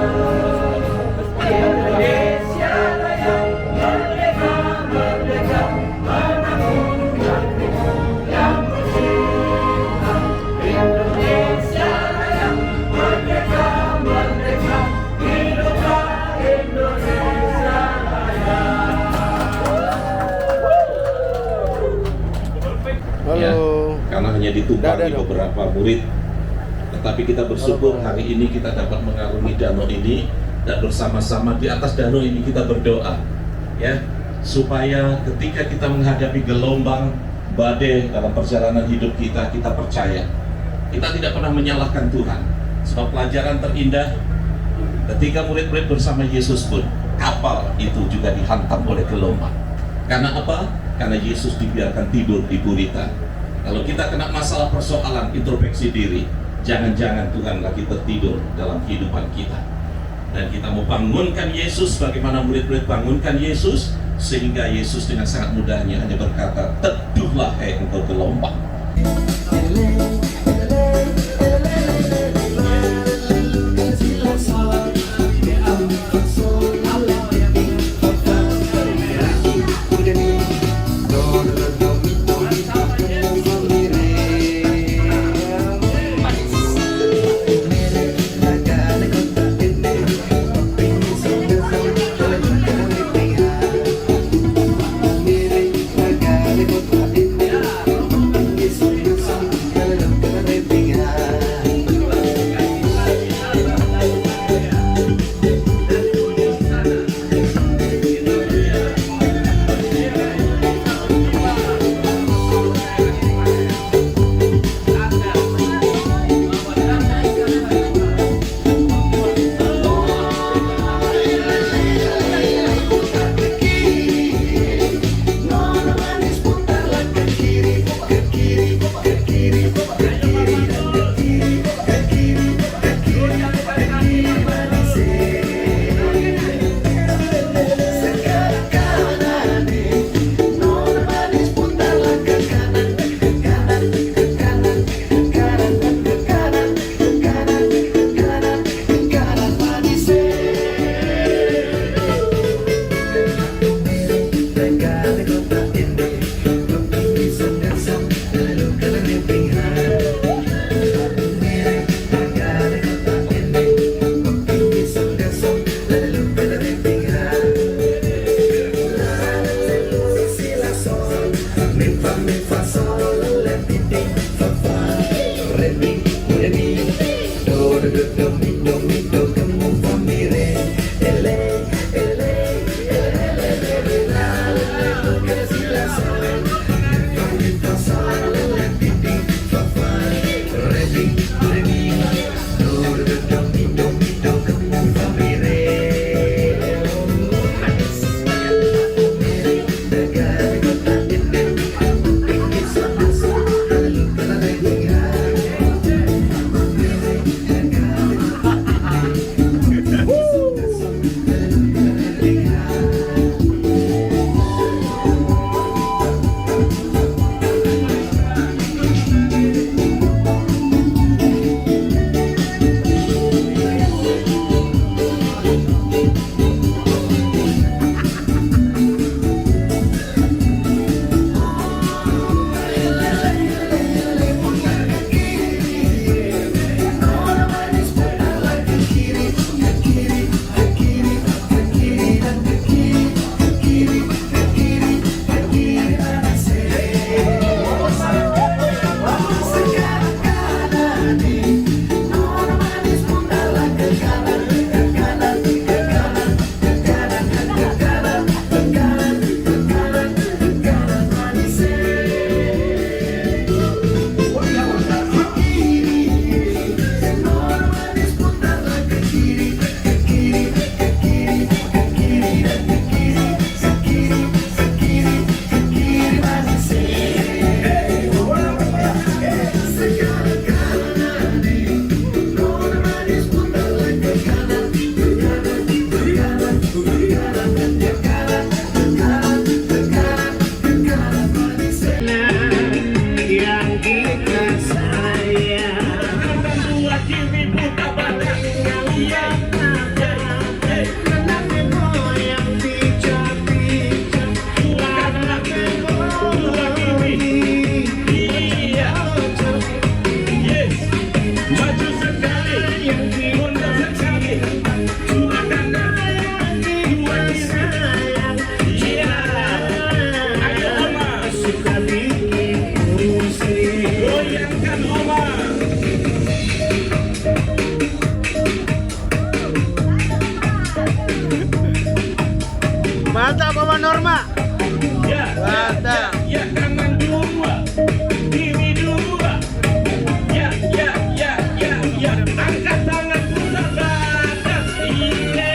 Indonesia Raya, merdeka, merdeka, tanahku, negeriku yang tercinta. Indonesia Raya, merdeka, merdeka, hiduplah Indonesia Raya. Halo. Karena hanya ditumpangi Dadah dong. beberapa murid, tetapi kita bersyukur hari ini kita dapat mengarungi danau ini, dan bersama-sama di atas danau ini kita berdoa, ya, supaya ketika kita menghadapi gelombang badai dalam perjalanan hidup kita, kita percaya kita tidak pernah menyalahkan Tuhan. Sebab pelajaran terindah ketika murid-murid bersama Yesus pun, kapal itu juga dihantam oleh gelombang. Karena apa? Karena Yesus dibiarkan tidur di buritan. Kalau kita kena masalah persoalan, introspeksi diri, jangan-jangan Tuhan lagi tertidur dalam kehidupan kita. Dan kita mau bangunkan Yesus bagaimana murid-murid bangunkan Yesus, sehingga Yesus dengan sangat mudahnya hanya berkata, teduhlah hai engkau gelombang. Mantap Mama Norma. Ya, Mantap. ya, tangan dua, ini dua. Ya, angkat tangan putar ke atas. Ini.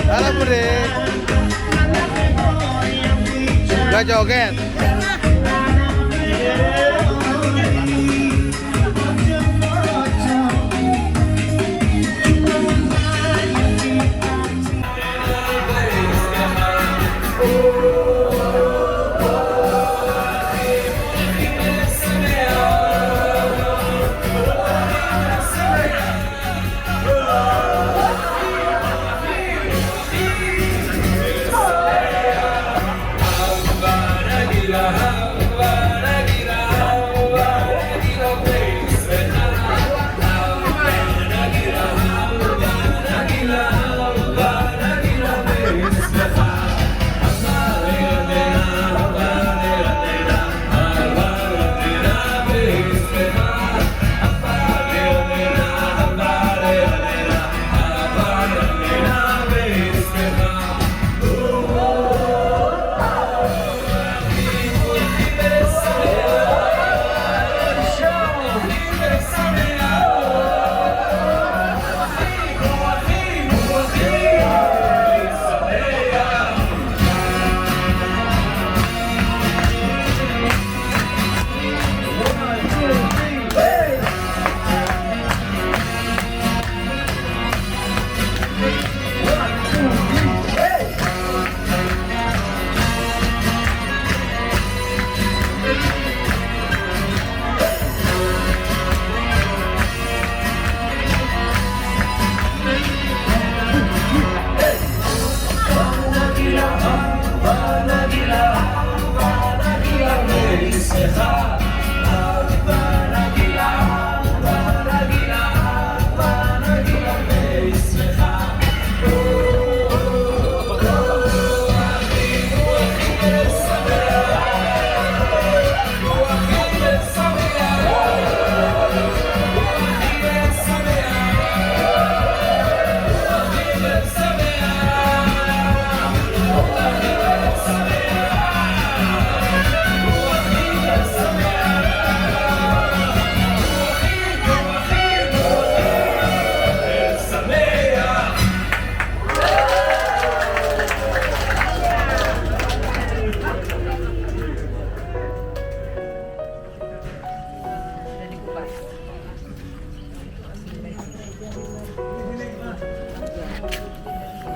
Halo Bude. Gak joget.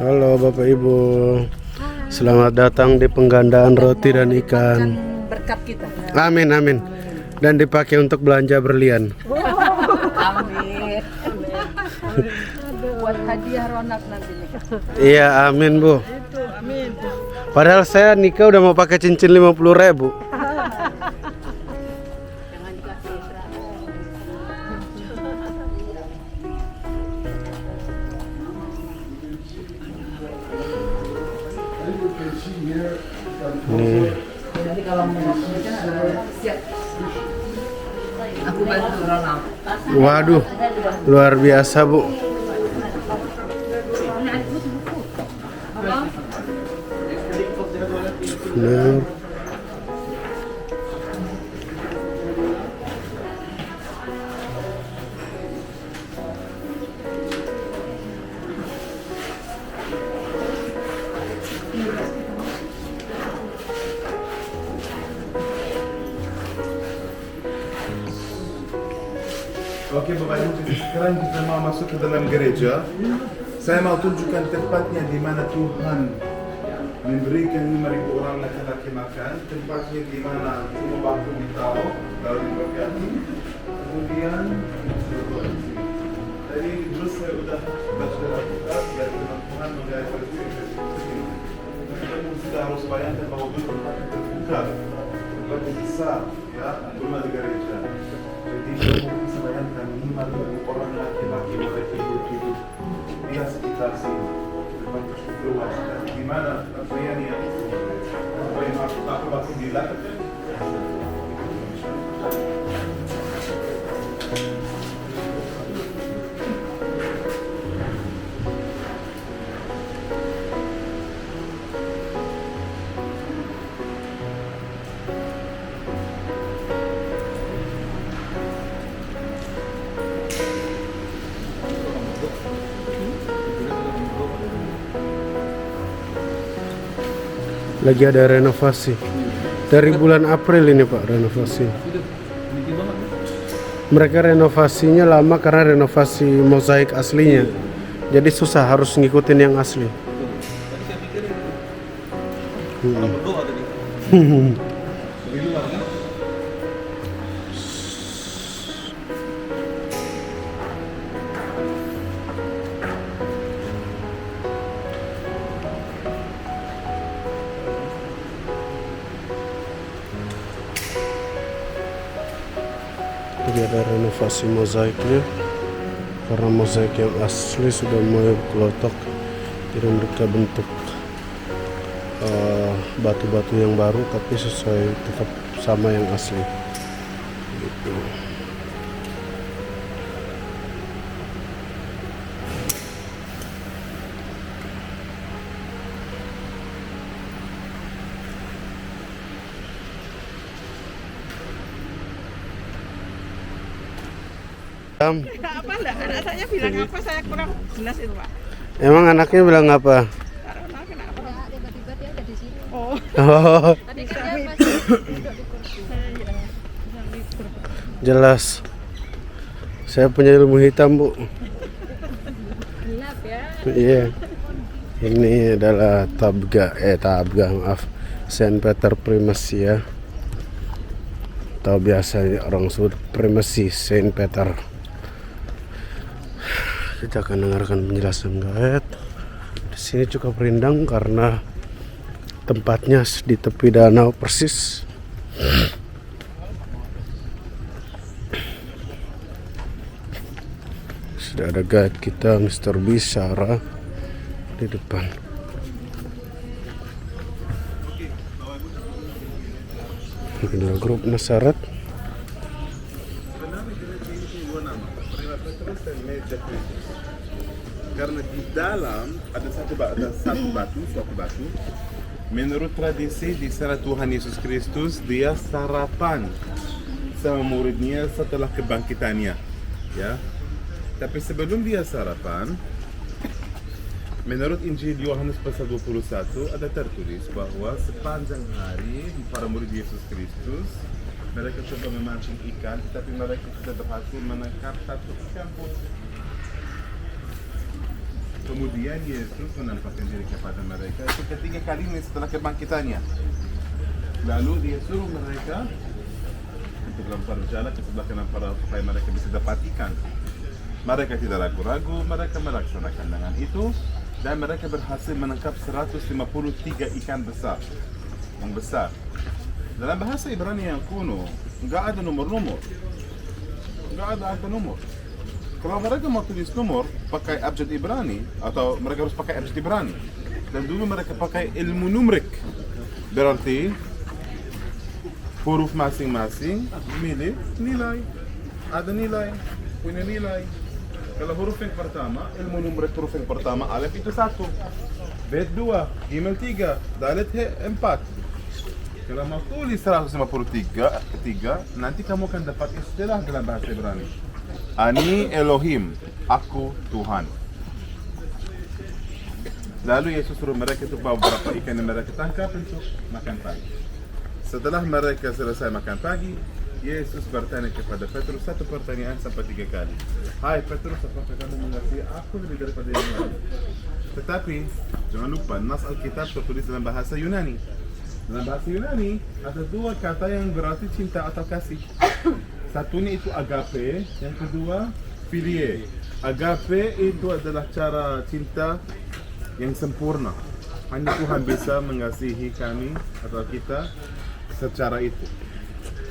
Halo Bapak Ibu, selamat datang di penggandaan roti dan ikan. Berkat kita. Amin amin. Dan dipakai untuk belanja berlian. Amin. Buat hadiah Ronak nanti nih. Iya amin Bu. Itu amin. Padahal saya nikah udah mau pakai cincin 50.000. Jangan dikasih Nih. Jadi kalau mau siap. Aku bantu Ronald. Waduh, luar biasa Bu. Benar. Oke Bapak Ibu, sekarang kita mau masuk ke dalam gereja. Saya mau tunjukkan tempatnya di mana Tuhan memberikan 5.000 orang laki-laki makan, tempatnya di mana semua batu ditaruh lalu diberkati, kemudian tadi terus saya sudah baca Alkitab dan Tuhan mengajar saya kamu sudah harus bayangkan bahwa itu tempat yang terbuka, tempat yang besar, ya, rumah di gereja. Jadi kamu bisa bayangkan 5.000 orang laki-laki mereka hidup di sekitar sini. Luas dan di mana pakaian yang apa yang aku dilakukan. Lagi ada renovasi. Dari bulan April ini Pak renovasi. Mereka renovasinya lama karena renovasi mozaik aslinya. Jadi susah harus ngikutin yang asli. Jadi ada renovasi mozaiknya karena mozaik yang asli sudah mulai kelotok, jadi mereka bentuk batu-batu yang baru tapi sesuai tetap sama yang asli gitu. Apa enggak? Anak saya bilang apa? Saya kurang jelas itu, Pak. Emang anaknya bilang apa? Karena kenapa? Tiba-tiba dia ada di sini. Oh, Oh, Tadi kan dia masih duduk di kursi. jelas. Saya punya ilmu hitam, Bu. Gelap ya. Iya. Ini adalah tabga, maaf. Saint Peter Primacy ya. Atau biasa orang sebut Primacy Saint Peter. Kita akan dengarkan penjelasan guide. Di sini cukup rindang karena tempatnya di tepi danau persis. Sudah ada guide kita Mr. Bishara di depan. Inilah grup Nasaret. Karena di dalam ada suatu batu. Menurut tradisi di sana Tuhan Yesus Kristus dia sarapan sama muridnya setelah kebangkitannya, ya. Tapi sebelum dia sarapan, menurut Injil Yohanes pasal 21 ada tertulis bahwa sepanjang hari para murid Yesus Kristus mereka coba memancing ikan, tetapi mereka tidak berhasil menangkap satu ikan pun. Kemudian Yesus menampakkan diri kepada mereka itu ketiga kalinya setelah kebangkitannya. Lalu dia suruh mereka untuk berjalan ke sebelah kanan supaya mereka bisa dapat ikan. Mereka tidak ragu-ragu, mereka melaksanakan dengan itu dan mereka berhasil menangkap 153 ikan besar. Yang besar. Dalam bahasa Ibrani yang kuno, nggak ada nomor-nomor. Nggak ada angka nomor. Kalau mereka mau tulis nomor pakai abjad Ibrani atau mereka harus pakai abjad Ibrani. Dan dulu mereka pakai ilmu numerik. Berarti huruf masing-masing milik nilai. Ada nilai, punya nilai. Kalau huruf yang pertama, ilmu numerik huruf yang pertama alif itu 1, bet 2, gimel 3, dalet he 4. Kalau mau tulis 153, nanti kamu akan dapat istilah dalam bahasa Ibrani. Ani Elohim, aku Tuhan. Lalu Yesus suruh mereka itu bawa beberapa ikan yang mereka tangkap untuk makan pagi. Setelah mereka selesai makan pagi, Yesus bertanya kepada Petrus satu pertanyaan sampai 3 kali. Hai Petrus, apakah kamu mengasihi aku lebih daripada yang lain? Tetapi jangan lupa nas Alkitab tertulis dalam bahasa Yunani. Dalam bahasa Yunani ada dua kata yang berarti cinta atau kasih. Satunya itu agape, yang kedua philie. Agape itu adalah cara cinta yang sempurna. Hanya Tuhan bisa mengasihi kami atau kita secara itu.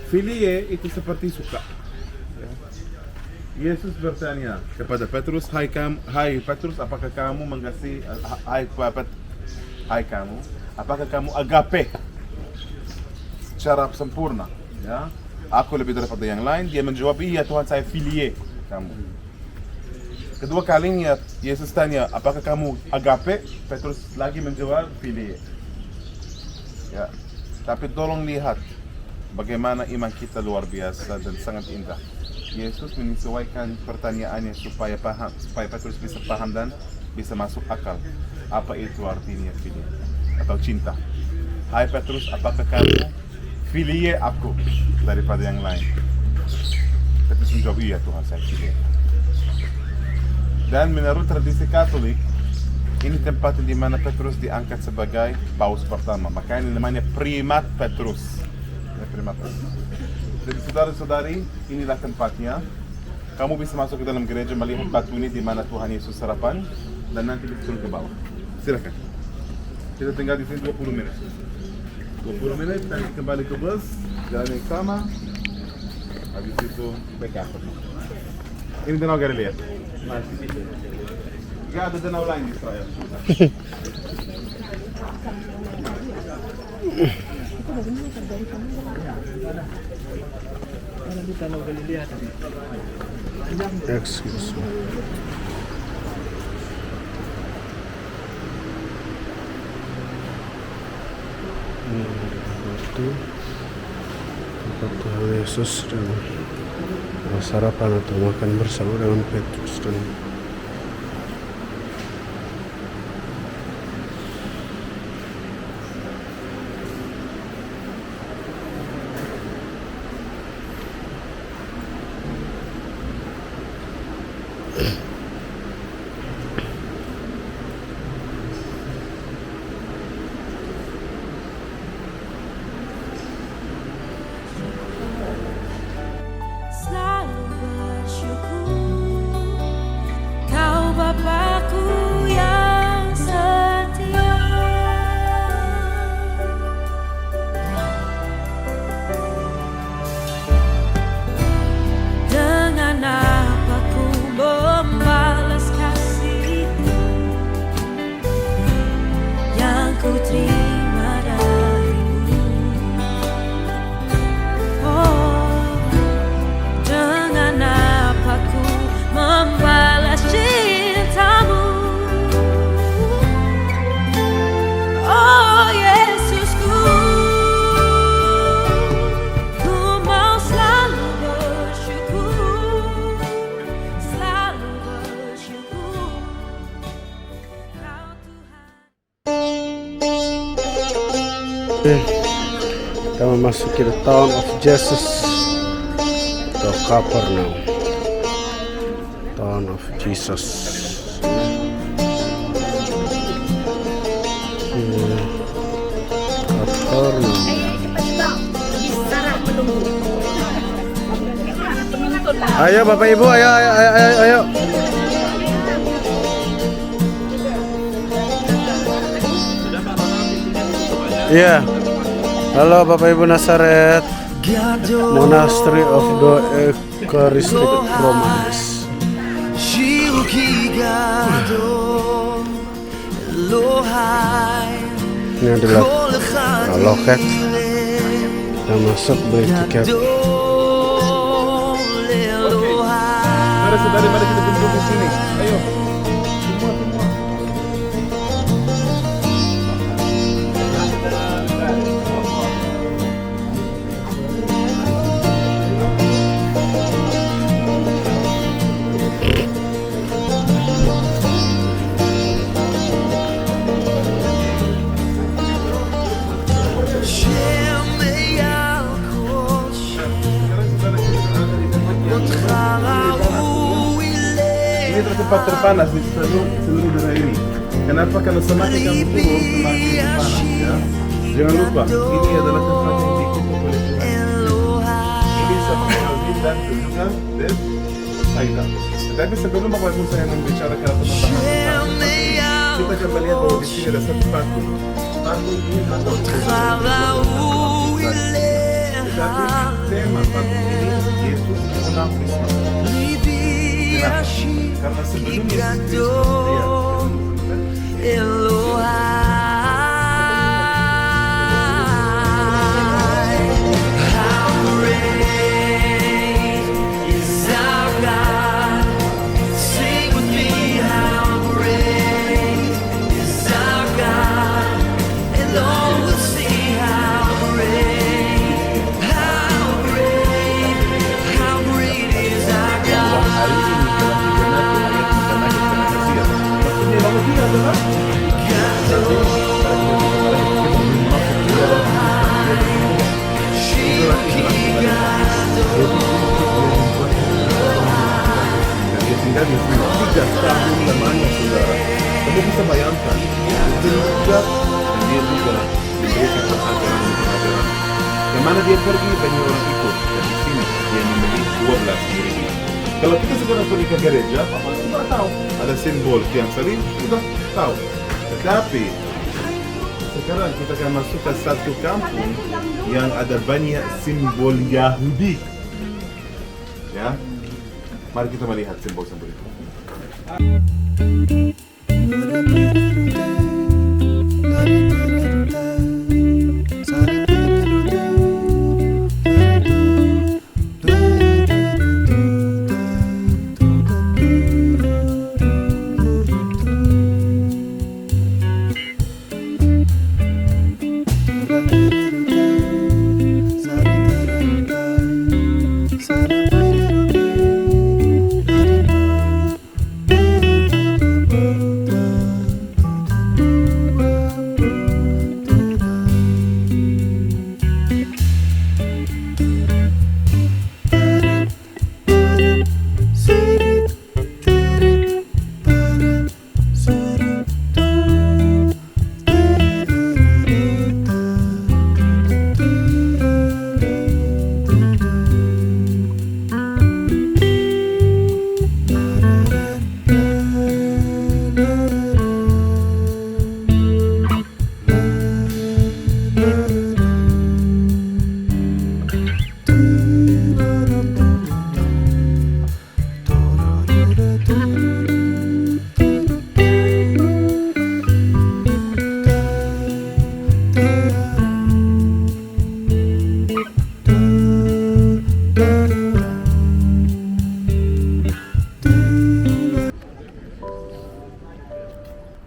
Philie itu seperti suka. Yesus bertanya kepada Petrus, hai Petrus, apakah kamu mengasihi? Hai kamu, apakah kamu agape secara sempurna? Ya, aku lebih daripada yang lain. Dia menjawab, iya Tuhan, saya philie kamu. Kedua kalinya Yesus tanya, apakah kamu agape? Petrus lagi menjawab, philie. Ya, tapi tolong lihat bagaimana iman kita luar biasa dan sangat indah. Yesus menyesuaikan pertanyaannya supaya Petrus bisa paham dan bisa masuk akal. Apa itu artinya philie atau cinta? Hai Petrus, apakah kamu philie aku daripada yang lain? Petrus menjawab, iya Tuhan, saya philie. Dan menurut tradisi Katolik, ini tempat di mana Petrus diangkat sebagai paus pertama. Makanya namanya Primat Petrus. Ya, Primat Petrus. Jadi saudara-saudari, inilah tempatnya. Kamu bisa masuk ke dalam gereja melihat batu ini di mana Tuhan Yesus sarapan, dan nanti bisa turun ke bawah. Silakan. Kita tinggal di sini 20 menit. 20 menit, nanti kembali ke bus, jalan yang sama. Habis itu backup. Ini Danau Galilea. Gak ada danau lain di Israel. Excuse me. Itu tempat Tuhan Yesus dan sarapan atau makan bersama dengan Petrus dan Selalu bersyukur Kau Bapakku yang setia. Dengan apa ku membalas kasih-Mu yang ku terima dari-Mu. Dengan apa ku membalas cinta-Mu, oh Yesusku. Ku mau selalu bersyukur, selalu bersyukur Kau Tuhan. kita memasuki the town of Jesus atau Kapernaum, town of Jesus. Kapernaum. Ayo Bapak Ibu, ayo. Iya. Halo Bapak Ibu Nazaret, Monastery of the Eucharistic Promise. Ini adalah loket. Kita masuk beli tiket. Saudara-saudari, mari kita kumpul di sini. Ayo. Ini tempat terpanas di seluruh daerah ini. Kenapa? Karena semakin kamu turun, semakin panas ya. Jangan lupa, ini adalah tempat yang dikutuk oleh Tuhan. Ini seperti Alvin dan juga Dave Aida. Tetapi sebelum Bapak Ibu saya membicarakan tentang kita akan melihat bahwa di sini ada satu patung. Patung ini adalah tetapi tema patung ini Yesus menang Kristus. Kenapa? Karena sebelum Yesus Kristus dan Yesus 3 tahun lamanya, saudara. Kamu bisa bayangkan, itu juga dan dia juga diberikan pengajaran. Yang mana dia pergi, banyak orang ikut. Dan di sini dia memilih 12 muridnya. Kalau kita sekarang pergi ke gereja, Bapak sudah tahu ada simbol tiang salib, sudah tahu. Tetapi sekarang kita akan masuk ke satu kampung yang ada banyak simbol Yahudi. Ya, mari kita melihat simbol-simbol itu.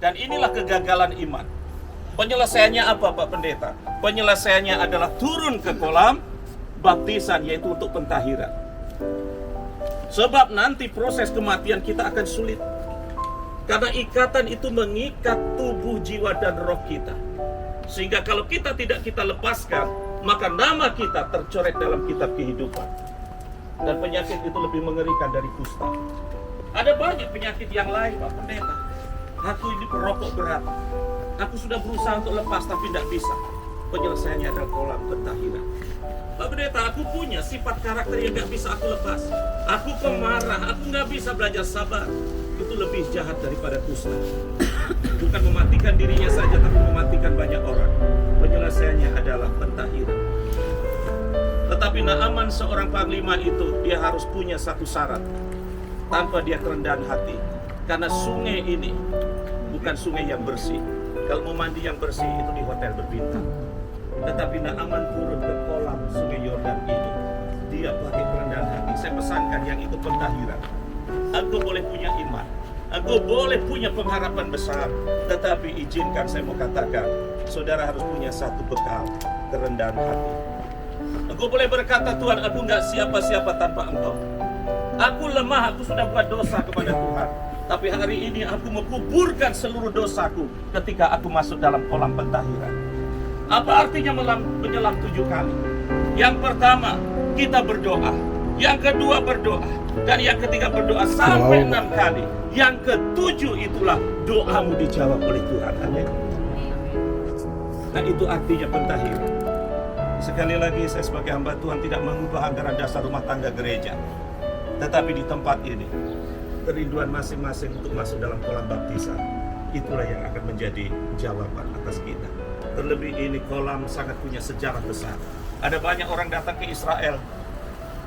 Dan inilah kegagalan iman. Penyelesaiannya apa, Pak Pendeta? Penyelesaiannya adalah turun ke kolam baptisan, yaitu untuk pentahiran. Sebab nanti proses kematian kita akan sulit. Karena ikatan itu mengikat tubuh, jiwa, dan roh kita. Sehingga kalau kita tidak kita lepaskan, maka nama kita tercoret dalam kitab kehidupan. Dan penyakit itu lebih mengerikan dari kusta. Ada banyak penyakit yang lain, Pak Pendeta. Aku ini perokok berat. Aku sudah berusaha untuk lepas tapi tidak bisa. Penyelesaiannya adalah kolam pentahiran. Pak Pendeta, aku punya sifat karakter yang tidak bisa aku lepas. Aku pemarah, aku nggak bisa belajar sabar. Itu lebih jahat daripada kusta. Bukan mematikan dirinya saja, tapi mematikan banyak orang. Penyelesaiannya adalah pentahiran. Tetapi Naaman seorang panglima itu, dia harus punya satu syarat. Tanpa dia kerendahan hati. Karena sungai ini bukan sungai yang bersih. Kalau mau mandi yang bersih itu di hotel berbintang. Tetapi Naaman turun ke kolam sungai Yordan ini. Dia pakai kerendahan hati. Saya pesankan yang ikut pentahiran. Aku boleh punya iman. Aku boleh punya pengharapan besar. Tetapi izinkan saya mau katakan, saudara harus punya satu bekal, kerendahan hati. Aku boleh berkata, Tuhan, aku nggak siapa-siapa tanpa Engkau. Aku lemah, aku sudah buat dosa kepada Tuhan. Tapi hari ini aku menguburkan seluruh dosaku ketika aku masuk dalam kolam pentahiran. Apa artinya menyelam 7 kali? Yang pertama, kita berdoa. Yang kedua berdoa. Dan yang ketiga berdoa sampai 6 kali. Yang ketujuh itulah doamu dijawab oleh Tuhan. Amin. Nah, itu artinya pentahiran. Sekali lagi saya sebagai hamba Tuhan tidak mengubah anggaran dasar rumah tangga gereja. Tetapi di tempat ini, kerinduan masing-masing untuk masuk dalam kolam baptisan, itulah yang akan menjadi jawaban atas kita. Terlebih ini kolam sangat punya sejarah besar. Ada banyak orang datang ke Israel,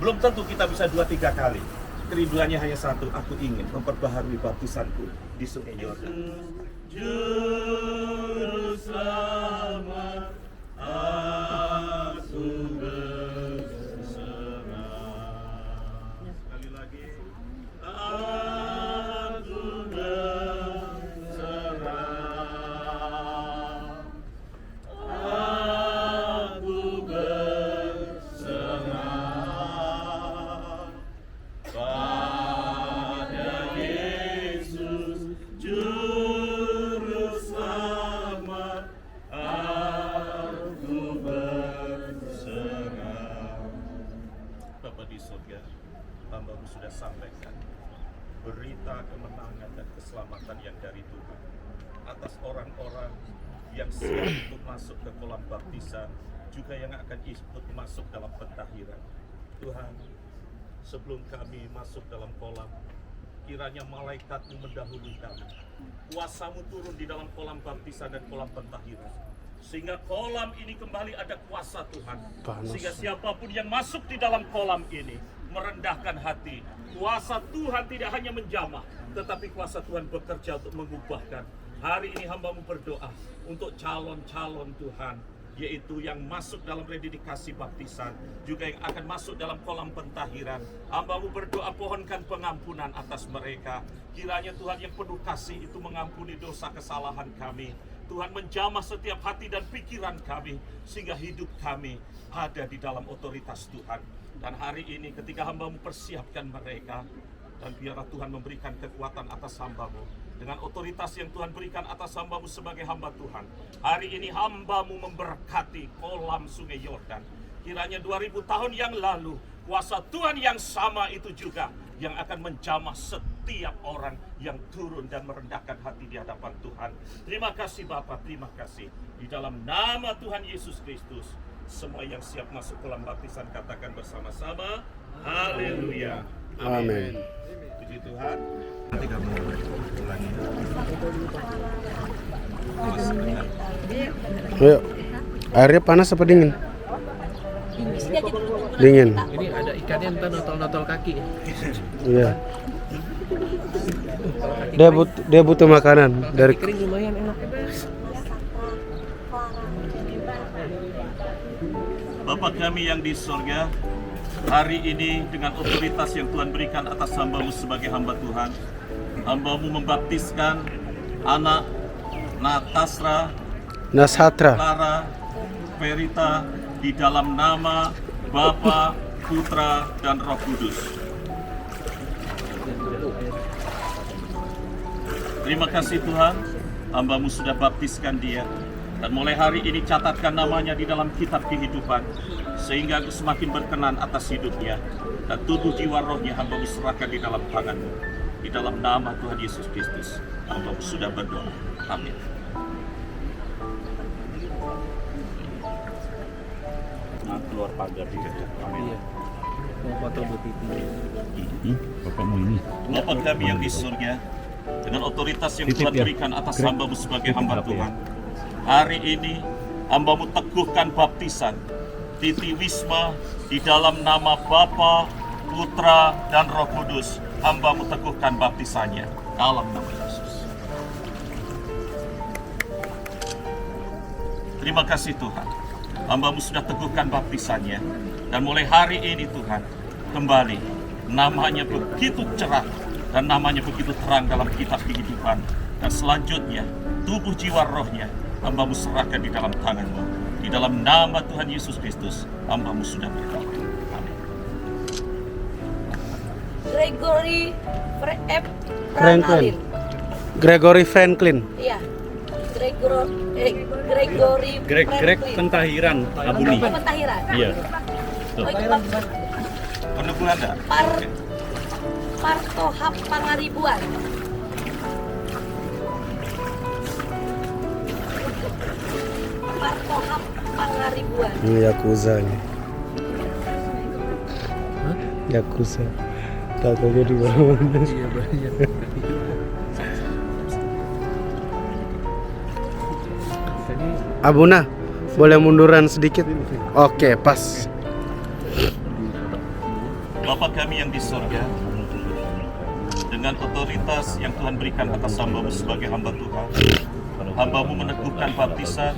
belum tentu kita bisa 2-3 kali. Kerinduannya hanya satu, aku ingin memperbaharui baptisanku di Sungai Yordan. Juru selamat, aku berserah. Sekali lagi, aku berserah. Aku berserah pada Yesus Juru Selamat. Aku berserah. Bapa di surga, hamba-Mu sudah sampaikan berita kemenangan dan keselamatan yang dari Tuhan atas orang-orang yang siap untuk masuk ke kolam baptisan, juga yang akan ikut masuk dalam pentahiran. Tuhan, sebelum kami masuk dalam kolam, kiranya malaikat-Mu mendahului kami. Kuasa-Mu turun di dalam kolam baptisan dan kolam pentahiran, sehingga kolam ini kembali ada kuasa Tuhan. Sehingga siapapun yang masuk di dalam kolam ini merendahkan hati. Kuasa Tuhan tidak hanya menjamah, tetapi kuasa Tuhan bekerja untuk mengubahkan. Hari ini hamba-Mu berdoa untuk calon-calon Tuhan, yaitu yang masuk dalam rededikasi baptisan, juga yang akan masuk dalam kolam pentahiran. Hamba-Mu berdoa pohonkan pengampunan atas mereka. Kiranya Tuhan yang penuh kasih itu mengampuni dosa kesalahan kami. Tuhan menjamah setiap hati dan pikiran kami, sehingga hidup kami ada di dalam otoritas Tuhan. Dan hari ini ketika hamba-Mu persiapkan mereka, dan biarlah Tuhan memberikan kekuatan atas hamba-Mu dengan otoritas yang Tuhan berikan atas hamba-Mu sebagai hamba Tuhan. Hari ini hamba-Mu memberkati kolam Sungai Yordan. Kiranya 2000 tahun yang lalu, kuasa Tuhan yang sama itu juga yang akan menjamah setiap orang yang turun dan merendahkan hati di hadapan Tuhan. Terima kasih Bapa, terima kasih. Di dalam nama Tuhan Yesus Kristus, semua yang siap masuk kolam baptisan katakan bersama-sama, haleluya. Amin. Puji Tuhan. Nanti kamu ulangi. Ayo. Airnya panas apa dingin? Dingin. Ini ada ikannya entar notol-notol kaki. Iya. Dia butuh makanan dari Kering lumayan enak. Bapa kami yang di surga, hari ini dengan otoritas yang Tuhan berikan atas hamba-Mu sebagai hamba Tuhan, hamba-Mu membaptiskan anak Nasatra Clara Verita di dalam nama Bapa, Putra, dan Roh Kudus. Terima kasih Tuhan, hamba-Mu sudah baptiskan dia. Dan mulai hari ini catatkan namanya di dalam kitab kehidupan, sehingga Aku semakin berkenan atas hidupnya. Dan tubuh jiwa rohnya hamba-Mu serahkan di dalam tangan-Mu. Di dalam nama Tuhan Yesus Kristus, hamba-Mu sudah berdoa. Amin. Keluar pagar di dekat. Amin. Mau foto Bu Titi. Bapakmu ini. Bapa kami yang di surga, dengan otoritas yang Tuhan berikan atas hamba-Mu sebagai hamba Tuhan, hari ini hamba-Mu teguhkan baptisan Titi Wisma di dalam nama Bapa, Putra, dan Roh Kudus. Hamba-Mu teguhkan baptisannya dalam nama Yesus. Terima kasih Tuhan, hamba-Mu sudah teguhkan baptisannya. Dan mulai hari ini Tuhan, kembali namanya begitu cerah dan namanya begitu terang dalam kitab kehidupan. Dan selanjutnya tubuh jiwa rohnya hamba-Mu serahkan di dalam tangan-Mu. Di dalam nama Tuhan Yesus Kristus, hamba-Mu sudah berdoa. Amin. Gregory Franklin. Iya. Gregory Greg Pentahiran Abuni. Pentahiran. Iya. Oh, itu bagus. Peneguhan enggak? Partohap Pangaribuan. Partohap Pangaribuan. Ini Yakuza nih. Yakuza. Tatonya di mana-mana. Iya banyak. Tadi Abuna, boleh munduran sedikit? Oke, pas. Bapa kami yang di sorga, dengan otoritas yang Tuhan berikan atas hamba-Mu sebagai hamba Tuhan, hamba-Mu meneguhkan baptisan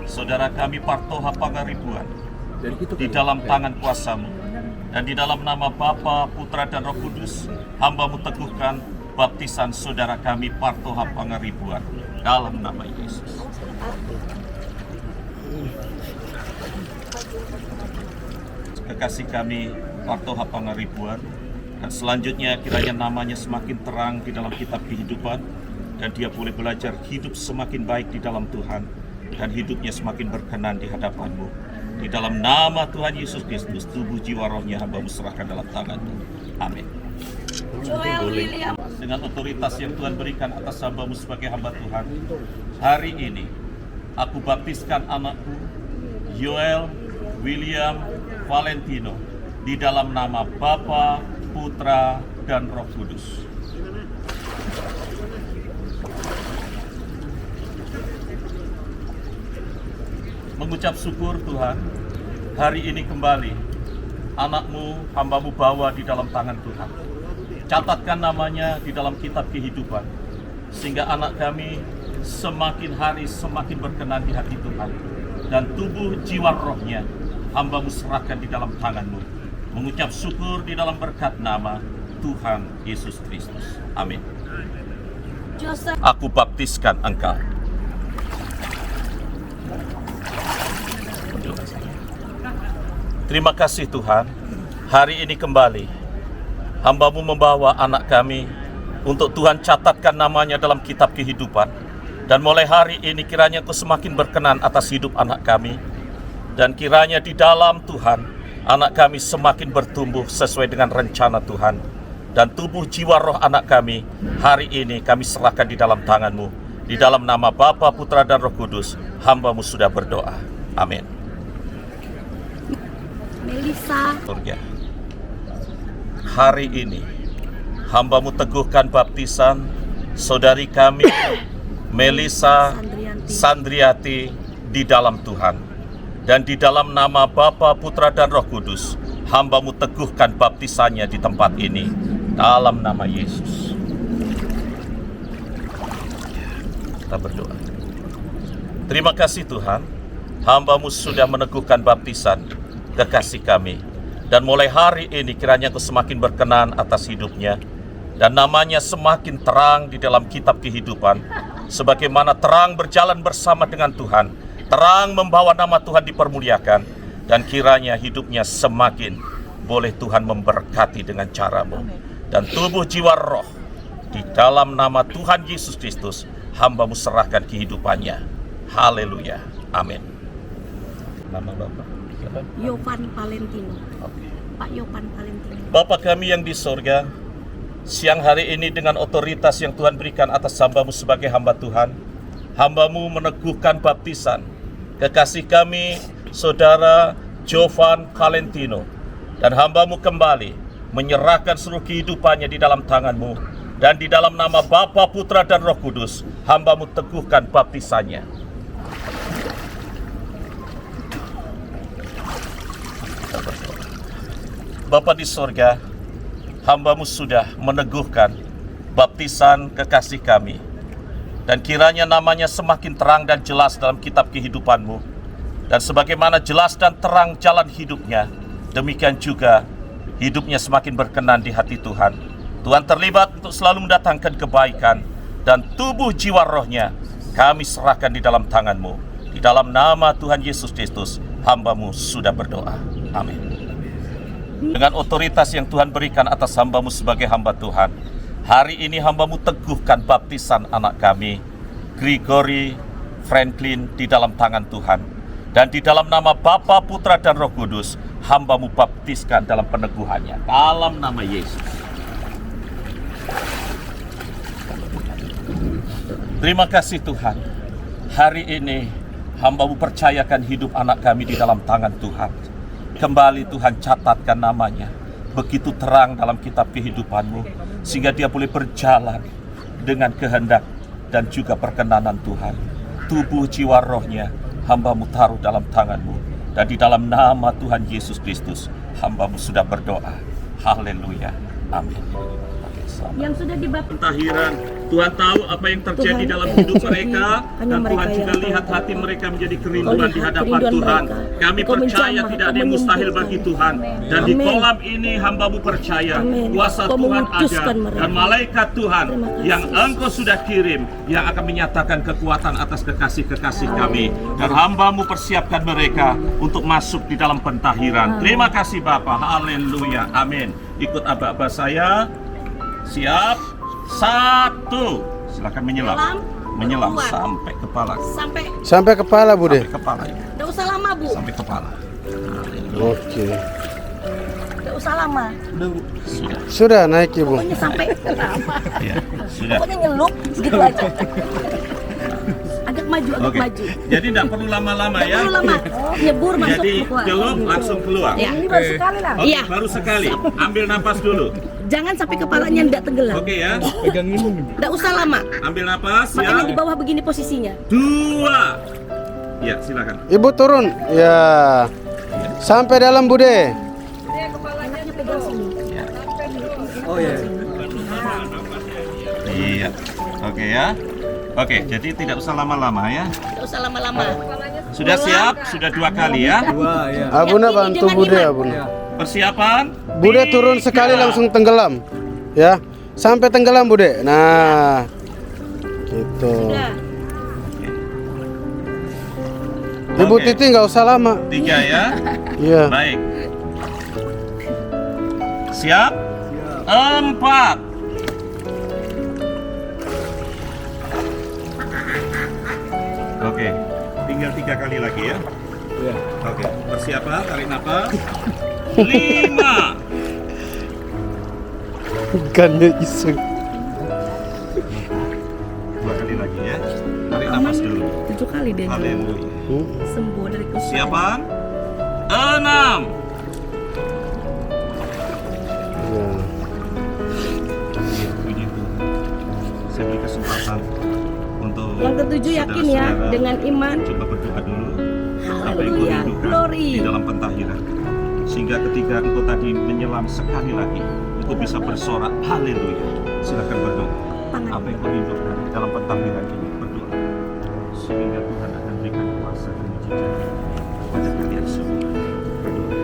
saudara kami Partoha Pangaribuan di dalam tangan kuasa-Mu, dan di dalam nama Bapa, Putra dan Roh Kudus, hamba-Mu teguhkan baptisan saudara kami Partoha Pangaribuan dalam nama Yesus. Kekasih kami Partoha Pangaribuan, dan selanjutnya kiranya namanya semakin terang di dalam kitab kehidupan, dan dia boleh belajar hidup semakin baik di dalam Tuhan, dan hidupnya semakin berkenan di hadapan-Mu. Di dalam nama Tuhan Yesus Kristus, tubuh jiwa rohnya hamba-Mu serahkan dalam tangan-Mu. Amin. Joel William. Dengan otoritas yang Tuhan berikan atas hamba-Mu sebagai hamba Tuhan, hari ini aku baptiskan anakku Joel William Valentino di dalam nama Bapa, Putra, dan Roh Kudus. Mengucap syukur Tuhan, hari ini kembali anak-Mu, hamba-Mu bawa di dalam tangan Tuhan. Catatkan namanya di dalam kitab kehidupan, sehingga anak kami semakin hari semakin berkenan di hati Tuhan, dan tubuh jiwa rohnya hamba-Mu serahkan di dalam tangan-Mu. Mengucap syukur di dalam berkat nama Tuhan Yesus Kristus. Amin. Joseph. Aku baptiskan engkau. Terima kasih Tuhan, hari ini kembali hamba-Mu membawa anak kami untuk Tuhan catatkan namanya dalam kitab kehidupan. Dan mulai hari ini kiranya Engkau semakin berkenan atas hidup anak kami. Dan kiranya di dalam Tuhan, anak kami semakin bertumbuh sesuai dengan rencana Tuhan. Dan tubuh jiwa roh anak kami, hari ini kami serahkan di dalam tangan-Mu. Di dalam nama Bapa, Putra, dan Roh Kudus, hamba-Mu sudah berdoa. Amin. Melisa. Surga. Hari ini, hamba-Mu teguhkan baptisan saudari kami, Melisa Sandriati, di dalam Tuhan. Dan di dalam nama Bapa, Putra, dan Roh Kudus, hamba-Mu teguhkan baptisannya di tempat ini, dalam nama Yesus. Kita berdoa. Terima kasih Tuhan, hamba-Mu sudah meneguhkan baptisan kekasih kami. Dan mulai hari ini kiranya Engkau semakin berkenan atas hidupnya, dan namanya semakin terang di dalam kitab kehidupan, sebagaimana terang berjalan bersama dengan Tuhan, terang membawa nama Tuhan dipermuliakan, dan kiranya hidupnya semakin boleh Tuhan memberkati dengan cara-Mu. Dan tubuh jiwa roh, di dalam nama Tuhan Yesus Kristus, hamba-Mu serahkan kehidupannya. Haleluya. Amin. Nama Bapak? Siapa? Yopan Valentino. Oke. Pak Yopan Valentino. Bapa kami yang di sorga, siang hari ini dengan otoritas yang Tuhan berikan atas hamba-Mu sebagai hamba Tuhan, hamba-Mu meneguhkan baptisan kekasih kami, Saudara Jovan Valentino, dan hamba-Mu kembali menyerahkan seluruh kehidupannya di dalam tangan-Mu, dan di dalam nama Bapa, Putra, dan Roh Kudus, hamba-Mu teguhkan baptisannya. Bapa di sorga, hamba-Mu sudah meneguhkan baptisan kekasih kami, dan kiranya namanya semakin terang dan jelas dalam kitab kehidupan-Mu. Dan sebagaimana jelas dan terang jalan hidupnya, demikian juga hidupnya semakin berkenan di hati Tuhan. Tuhan terlibat untuk selalu mendatangkan kebaikan, dan tubuh jiwa rohnya kami serahkan di dalam tangan-Mu. Di dalam nama Tuhan Yesus Kristus, hamba-Mu sudah berdoa. Amin. Dengan otoritas yang Tuhan berikan atas hamba-Mu sebagai hamba Tuhan, hari ini hamba-Mu teguhkan baptisan anak kami, Gregory Franklin, di dalam tangan Tuhan. Dan di dalam nama Bapa, Putra, dan Roh Kudus, hamba-Mu baptiskan dalam peneguhannya, dalam nama Yesus. Terima kasih Tuhan, hari ini Hamba-Mu percayakan hidup anak kami di dalam tangan Tuhan. Kembali Tuhan catatkan namanya begitu terang dalam kitab kehidupan-Mu, sehingga dia boleh berjalan dengan kehendak dan juga perkenanan Tuhan. Tubuh, jiwa, rohnya hamba-Mu taruh dalam tangan-Mu, dan di dalam nama Tuhan Yesus Kristus hamba-Mu sudah berdoa. Haleluya, amin. Yang sudah dibaptis. Pentahiran, Tuhan tahu apa yang terjadi Tuhan, dalam hidup mereka, hanya dan mereka Tuhan juga yang lihat tahu. hati mereka menjadi kerinduan Kau di lihat hadapan kerinduan Tuhan. mereka. Kami Kau percaya menjamah, tidak ada Kau yang mustahil menyembuhkan. bagi Tuhan. Dan di Amin. kolam ini hamba-Mu percaya Amin. kuasa Kau Tuhan ada, mengutuskan mereka. dan malaikat Tuhan Terima kasih, yang Yesus. Engkau sudah kirim, yang akan menyatakan kekuatan atas kekasih-kekasih kami. Dan hamba-Mu persiapkan mereka untuk masuk di dalam pentahiran. Terima kasih Bapa. Haleluya, amin. Ikut aba-aba saya. Siap, 1. Silakan menyelam. Menyelam keluar. sampai kepala. Sampai kepala, Bude. Sampai kepala ya. Nggak usah lama, Bu. Sampai kepala. Oke. Nggak usah lama. Sudah. Sudah naik, Ibu. Pokoknya sampai Ya, sudah. pokoknya nyelup segitu aja. Agak maju, agak Oke. maju. Jadi tidak perlu lama-lama Nggak ya. perlu lama. Nyebur masuk Jadi keluar. celup langsung keluar. Ya. Ini baru sekali lah. Oke, Iya. baru sekali. Ambil napas dulu. Jangan sampai kepalanya nggak tenggelam. Oke ya. Nggak usah lama. Ambil napas Makanya di ya. bawah begini posisinya. 2. Ya, silakan. Ibu turun. Ya. Sampai dalam, Bude. Enaknya pegang sini. Iya. Oke ya. Oke, jadi tidak usah lama-lama ya. Nggak usah lama-lama. Sudah siap? Sudah 2 kali ya. Abuna bantu Jangan Bude, iman. Abuna. Persiapan. Bude turun 3. sekali langsung tenggelam. Ya. Sampai tenggelam, Bude. Nah. Gitu. Sudah. Ibu Oke. Titi nggak usah lama. 3 ya. Iya. Baik. Siap? 4. Oke, tinggal 3 kali lagi ya. Oke, persiapan, tarik nafas. 5. Bukannya iseng. 2 kali lagi ya. Tarik nafas dulu. 7 kali deh. Haleluya. Sembuh dari kesusahan. Siapan? 6. Ya. Puji Tuhan. Saya beri kesempatan untuk Yang ketujuh yakin ya, saudara-saudara dengan iman. coba berdoa dulu apa yang kau Haleluya. rindukan Glory. di dalam pentahiran, sehingga ketika engkau tadi menyelam sekali lagi engkau bisa bersorak haleluya. Silakan berdoa Tangan. apa yang kau rindukan di dalam pentahiran ini. Berdoa sehingga Tuhan akan berikan kuasa dan mujizat kepada kalian semua. Berdoa.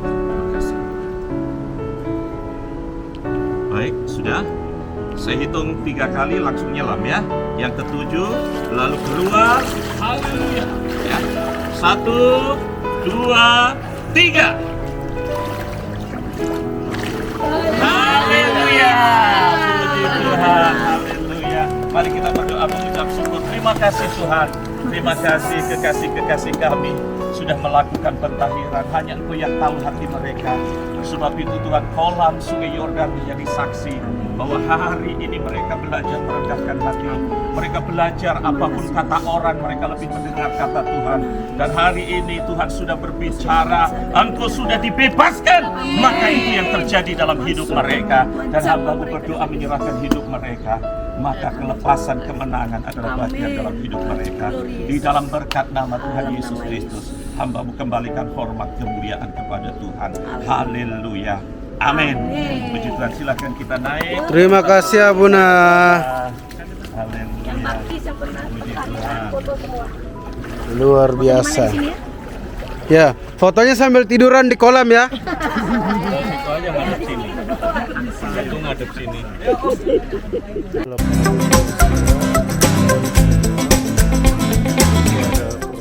Terima kasih. Baik, sudah. Saya hitung 3 kali langsung nyelam ya. Yang ketujuh, lalu keluar. Haleluya. Ya. 1, 2, 3. Haleluya. Puji Tuhan. Haleluya. Mari kita berdoa mengucap syukur. Terima kasih Tuhan. Terima kasih kekasih-kekasih kami sudah melakukan pentahiran. Hanya Engkau yang tahu hati mereka. Sebab itu Tuhan, kolam Sungai Yordan menjadi saksi bahwa hari ini mereka belajar merendahkan hati. Mereka belajar apapun kata orang, mereka lebih mendengar kata Tuhan. Dan hari ini Tuhan sudah berbicara, Engkau sudah dibebaskan. Maka itu yang terjadi dalam hidup mereka. Dan hamba-Mu berdoa menyerahkan hidup mereka. Maka kelepasan kemenangan adalah bagian dalam hidup mereka. Di dalam berkat nama Tuhan Yesus Kristus, hamba-Mu kembalikan hormat kemuliaan kepada Tuhan. Haleluya. Amin. Puji Tuhan, silakan kita naik. Terima kasih, Abuna. Haleluya. Yang baptis yang pernah Puji Tuhan. foto semua. Luar Mana biasa. di sini ya? Ya, fotonya sambil tiduran di kolam ya. Soalnya ngadep sini. Jantung ngadep sini.